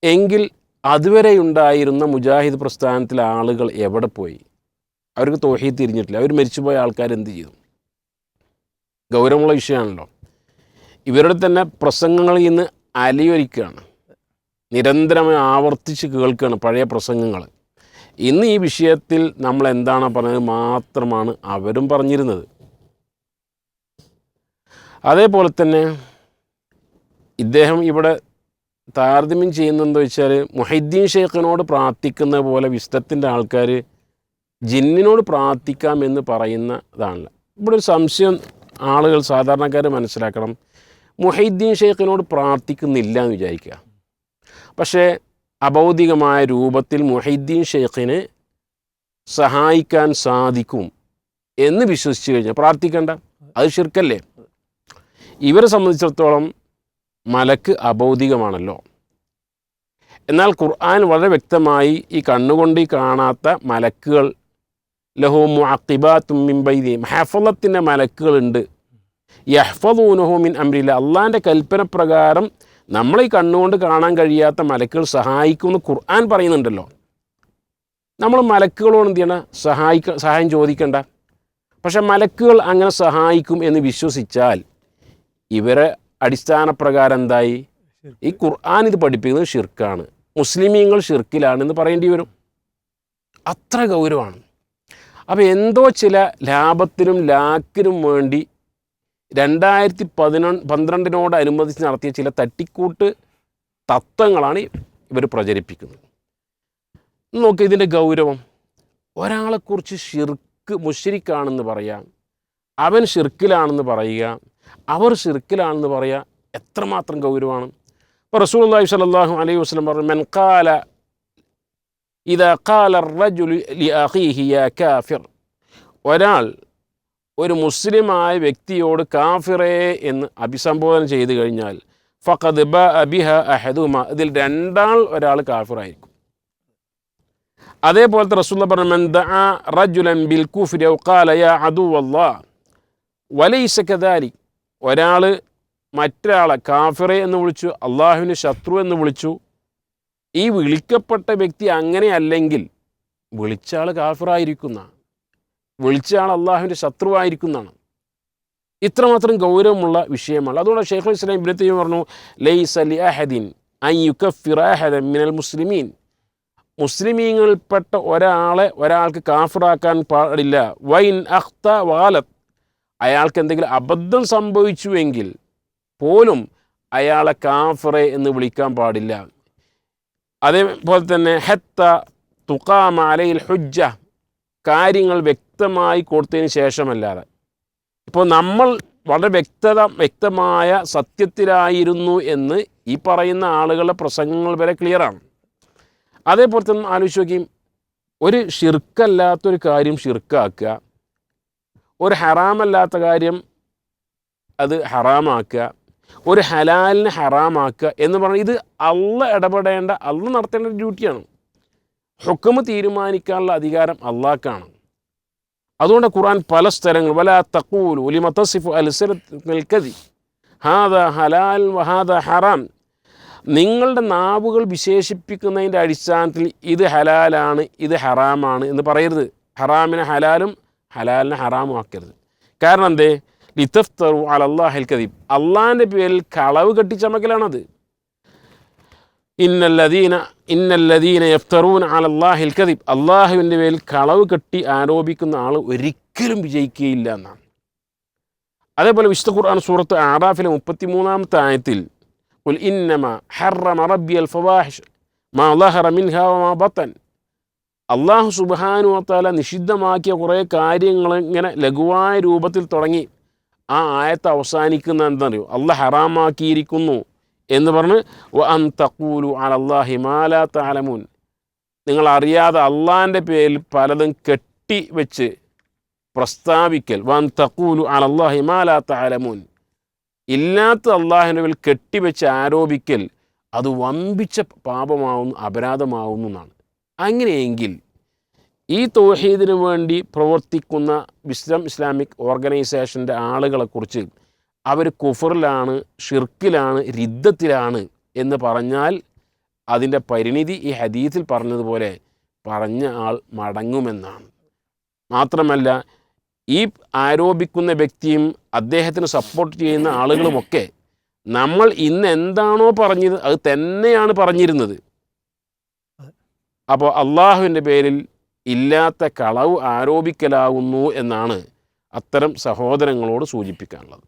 എങ്കിൽ അതുവരെ ഉണ്ടായിരുന്ന മുജാഹിദ് പ്രസ്ഥാനത്തിലെ ആളുകൾ എവിടെ പോയി? അവർക്ക് തൗഹീദ് തിരിഞ്ഞിട്ടില്ല. അവർ മരിച്ചുപോയ ആൾക്കാർ എന്ത് ചെയ്തു? ഗൗരവമുള്ള വിഷയമാണല്ലോ. ഇവരുടെ തന്നെ പ്രസംഗങ്ങളിൽ ഇന്ന് അലയൊലിക്കുകയാണ്, നിരന്തരമായി ആവർത്തിച്ച് കേൾക്കുകയാണ് പഴയ പ്രസംഗങ്ങൾ. ഇന്ന് ഈ വിഷയത്തിൽ നമ്മൾ എന്താണ് പറഞ്ഞത് മാത്രമാണ് അവരും പറഞ്ഞിരുന്നത്. അതേപോലെ തന്നെ ഇദ്ദേഹം ഇവിടെ താരതമ്യം ചെയ്യുന്നതെന്ന് വെച്ചാൽ, മുഹൈദ്ദീൻ ഷെയ്ഖിനോട് പ്രാർത്ഥിക്കുന്ന പോലെ വിസ്തത്തിൻ്റെ ആൾക്കാർ ജിന്നിനോട് പ്രാർത്ഥിക്കാമെന്ന് പറയുന്നതാണല്ലോ. ഇവിടെ ഒരു സംശയം ആളുകൾ സാധാരണക്കാർ മനസ്സിലാക്കണം. മുഹൈദ്ദീൻ ഷെയ്ഖിനോട് പ്രാർത്ഥിക്കുന്നില്ല എന്ന് വിചാരിക്കുക, പക്ഷേ അഭൗതികമായ രൂപത്തിൽ മുഹൈദ്ദീൻ ഷെയ്ഖിനെ സഹായിക്കാൻ സാധിക്കും എന്ന് വിശ്വസിച്ച് കഴിഞ്ഞാൽ പ്രാർത്ഥിക്കേണ്ട, അത് ശിർക്കല്ലേ? ഇവരെ സംബന്ധിച്ചിടത്തോളം മലക്ക് അഭൗതികമാണല്ലോ. എന്നാൽ ഖുർആൻ വളരെ വ്യക്തമായി ഈ കണ്ണുകൊണ്ട് കാണാത്ത മലക്കുകൾ, ലഹു മുഅഖിബാത്തും മിൻ ബൈനിഹിം, ഹഫളത്തിൻ്റെ മലക്കുകളുണ്ട്. യഹ്ഫദൂനഹു മിൻ അംരില്ല, അള്ളാഹിൻ്റെ കൽപ്പന പ്രകാരം നമ്മളെ ഈ കണ്ണുകൊണ്ട് കാണാൻ കഴിയാത്ത മലക്കുകൾ സഹായിക്കുമെന്ന് ഖുർആൻ പറയുന്നുണ്ടല്ലോ. നമ്മൾ മലക്കുകളോട് എന്ത് ചെയ്യണം? സഹായം ചോദിക്കണ്ട. പക്ഷെ മലക്കുകൾ അങ്ങനെ സഹായിക്കും എന്ന് വിശ്വസിച്ചാൽ ഇവരെ അടിസ്ഥാന പ്രകാരം എന്തായി? ഈ ഖുർആൻ ഇത് പഠിപ്പിക്കുന്നത് ഷിർക്കാണ്, മുസ്ലിമീങ്ങൾ ഷിർക്കിലാണെന്ന് പറയേണ്ടി വരും. അത്ര ഗൗരവമാണ്. അപ്പോൾ എന്തോ ചില ലാഭത്തിനും ലാക്കിനും വേണ്ടി 2012 നടത്തിയ ചില തട്ടിക്കൂട്ട് തത്വങ്ങളാണ് ഇവർ പ്രചരിപ്പിക്കുന്നത്. നോക്കി ഇതിൻ്റെ ഗൗരവം. ഒരാളെക്കുറിച്ച് ഷിർക്ക് മുശ്രിക്കാണെന്ന് പറയാം, അവൻ ഷിർക്കിലാണെന്ന് പറയുക, അവർ ഷിർക്കിലാണെന്ന് പറയുക, എത്രമാത്രം ഗൗരവമാണ്. ഇപ്പോൾ റസൂലുള്ളാഹി സ്വല്ലല്ലാഹു അലൈഹി വസല്ലം പറഞ്ഞു, മൻ ഖാല ഇദാ ഖാല അർറജുലു ലിഅഖീഹി യാ കാഫിർ, ഒരാൾ ഒരു മുസ്ലിമായ വ്യക്തിയോട് കാഫിറേ എന്ന് അഭിസംബോധന ചെയ്തു കഴിഞ്ഞാൽ ഫഖദ് ബഅ ബിഹ അഹദുഹുമാ, ഇതിൽ ഒരാൾ കാഫിറായിരിക്കും. അതേപോലത്തെ റസൂലുള്ളാഹി പറഞ്ഞു, മൻ ദഅ റജുലൻ ബിൽ കുഫ്രി ഔ ഖാല യാ അദുവല്ലാഹ് വലൈസ കദാലിക്, ഒരാൾ മറ്റൊരാളെ കാഫിറേ എന്ന് വിളിച്ചു, അള്ളാഹുവിന് ശത്രു എന്ന് വിളിച്ചു. ഈ വിളിക്കപ്പെട്ട വ്യക്തി അങ്ങനെയല്ലെങ്കിൽ വിളിച്ച ആൾ കാഫിറായിരിക്കുന്ന, വിളിച്ച ആൾ അള്ളാഹുവിൻ്റെ ശത്രുവായിരിക്കുന്നതാണ്. ഇത്രമാത്രം ഗൗരവമുള്ള വിഷയമാണ്. അതുകൊണ്ട് ശൈഖുൽ ഇസ്ലാം ഇബ്നു തൈമിയ്യ പറഞ്ഞു, ലൈസ ലി അഹദിൻ അൻ യുകഫിറ അഹദൻ മിനൽ മുസ്ലിമീൻ, മുസ്ലിമീങ്ങളിൽപ്പെട്ട ഒരാൾക്ക് കാഫിറാക്കാൻ പാടില്ല. വൈൻ അഖ്ത വാലത്ത്, അയാൾക്ക് എന്തെങ്കിലും അബദ്ധം സംഭവിച്ചുവെങ്കിൽ പോലും അയാളെ കാഫിറെ എന്ന് വിളിക്കാൻ പാടില്ല. അതേപോലെ തന്നെ ഹത്ത തുഖാമ അലൈഹിൽ ഹുജ്ജ, കാര്യങ്ങൾ വ്യക്തമായി കൊടുത്തതിന് ശേഷമല്ലാതെ. ഇപ്പോൾ നമ്മൾ വളരെ വ്യക്തമായ സത്യത്തിലായിരുന്നു എന്ന് ഈ പറയുന്ന ആളുകളുടെ പ്രസംഗങ്ങൾ വരെ ക്ലിയറാണ്. അതേപോലെ തന്നെ ആലോചിച്ച് നോക്കി, ഒരു ഷിർക്കല്ലാത്തൊരു കാര്യം ഷിർക്കാക്കുക, ഒരു ഹറാമല്ലാത്ത കാര്യം അത് ഹറാമാക്കുക, ഒരു ഹലാലിനെ ഹറാമാക്കുക എന്ന് പറഞ്ഞാൽ ഇത് ഇടപെടേണ്ട, നടത്തേണ്ട ഒരു ഡ്യൂട്ടിയാണ്. ഹുക്മ് തീരുമാനിക്കാനുള്ള അധികാരം അള്ളാഹ്ക്കാണ്. അതുകൊണ്ട് ഖുർആൻ പല സ്ഥലങ്ങൾ വലാ തഖൂലു ലിമ തസിഫു അൽസിനത്തുൽ കദിബ് ഹാദാ ഹലാൽ വഹാദാ ഹറാം, നിങ്ങളുടെ നാവുകൾ വിശേഷിപ്പിക്കുന്നതിൻ്റെ അടിസ്ഥാനത്തിൽ ഇത് ഹലാലാണ് ഇത് ഹറാമാണ് എന്ന് പറയരുത്. ഹറാമിനെ ഹലാലും ഹലാലിനെ ഹറാമും ആക്കരുത്. കാരണം എന്തേ? ലിതഫ്തറു അലല്ലാഹിൽ കദിബ്, അള്ളാഹിൻ്റെ പേരിൽ കളവ് കെട്ടിച്ചമക്കലാണത്. ഇന്നല്ലദീന ഇന്നല്ലദീന യഫ്തറൂന അലല്ലാഹിൽ കദിബ്, അള്ളാഹുവിൻ്റെ മേൽ കളവ് കെട്ടി ആരോപിക്കുന്ന ആൾ ഒരിക്കലും വിജയിക്കുകയില്ല എന്നാണ്. അതേപോലെ വിശുദ്ധ ഖുർആൻ സൂറത്ത് ആറാഫിലെ 33-ാമത്തെ ആയത്തിൽ ഖുൽ ഇന്നമ ഹറമ റബ്ബിയൽ ഫവാഹിഷ് മാ ളഹറ മിൻഹാ വമാ ബത്തൻ, അള്ളാഹു സുബ്ഹാനഹു വ തആല നിഷിദ്ധമാക്കിയ കുറേ കാര്യങ്ങൾ ഇങ്ങനെ ലഘുവായ രൂപത്തിൽ തുടങ്ങി ആ ആയത്ത് അവസാനിക്കുന്ന എന്താണെന്നറിയോ, അള്ളാഹ് ഹറാമാക്കിയിരിക്കുന്നു എന്ന് പറഞ്ഞ് വ അൻ തഖൂലു അലല്ലാഹി മാ ലാ തഅലമൂൻ, നിങ്ങൾ അറിയാതെ അള്ളാഹിൻ്റെ പേരിൽ പലതും കെട്ടി വെച്ച് പ്രസ്താവിക്കൽ. വ അൻ തഖൂലു അലല്ലാഹി മാ ലാ തഅലമൂൻ, ഇല്ലാത്ത അള്ളാഹിൻ്റെ പേരിൽ കെട്ടിവെച്ച് ആരോപിക്കൽ അത് വമ്പിച്ച പാപമാവുന്നു, അപരാധമാവുന്നു എന്നാണ്. അങ്ങനെയെങ്കിൽ ഈ തൗഹീദിന് വേണ്ടി പ്രവർത്തിക്കുന്ന വിസ്ഡം ഇസ്ലാമിക് ഓർഗനൈസേഷൻ്റെ ആളുകളെക്കുറിച്ച് അവർ കുഫറിലാണ്, ഷിർക്കിലാണ്, റിദ്ദത്തിലാണ് എന്ന് പറഞ്ഞാൽ അതിൻ്റെ പരിണിതി ഈ ഹദീസിൽ പറഞ്ഞതുപോലെ പറഞ്ഞ ആൾ മടങ്ങുമെന്നാണ്. മാത്രമല്ല ഈ ആരോപിക്കുന്ന വ്യക്തിയും അദ്ദേഹത്തിന് സപ്പോർട്ട് ചെയ്യുന്ന ആളുകളുമൊക്കെ നമ്മൾ ഇന്ന് എന്താണോ പറഞ്ഞത് അത് തന്നെയാണ് പറഞ്ഞിരുന്നത്. അപ്പോൾ അള്ളാഹുവിൻ്റെ പേരിൽ ഇല്ലാത്ത കളവ് ആരോപിക്കലാകുന്നു എന്നാണ് അത്തരം സഹോദരങ്ങളോട് സൂചിപ്പിക്കാനുള്ളത്.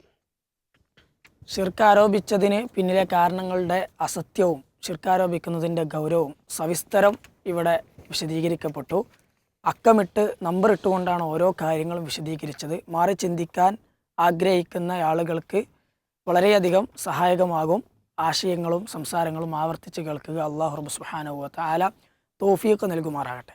ഷിർക്ക് ആരോപിച്ചതിന് പിന്നിലെ കാരണങ്ങളുടെ അസത്യവും ഷിർക്കാരോപിക്കുന്നതിൻ്റെ ഗൗരവവും സവിസ്തരം ഇവിടെ വിശദീകരിക്കപ്പെട്ടു. അക്കമിട്ട് നമ്പർ ഇട്ടുകൊണ്ടാണ് ഓരോ കാര്യങ്ങളും വിശദീകരിച്ചത്. മാറി ചിന്തിക്കാൻ ആഗ്രഹിക്കുന്ന ആളുകൾക്ക് വളരെയധികം സഹായകമാകും. ആശയങ്ങളും സംസാരങ്ങളും ആവർത്തിച്ച് കേൾക്കുക. അല്ലാഹു റബ്ബ് സുബ്ഹാനഹു വ തആല തൗഫീഖ് നൽകുമാറാകട്ടെ.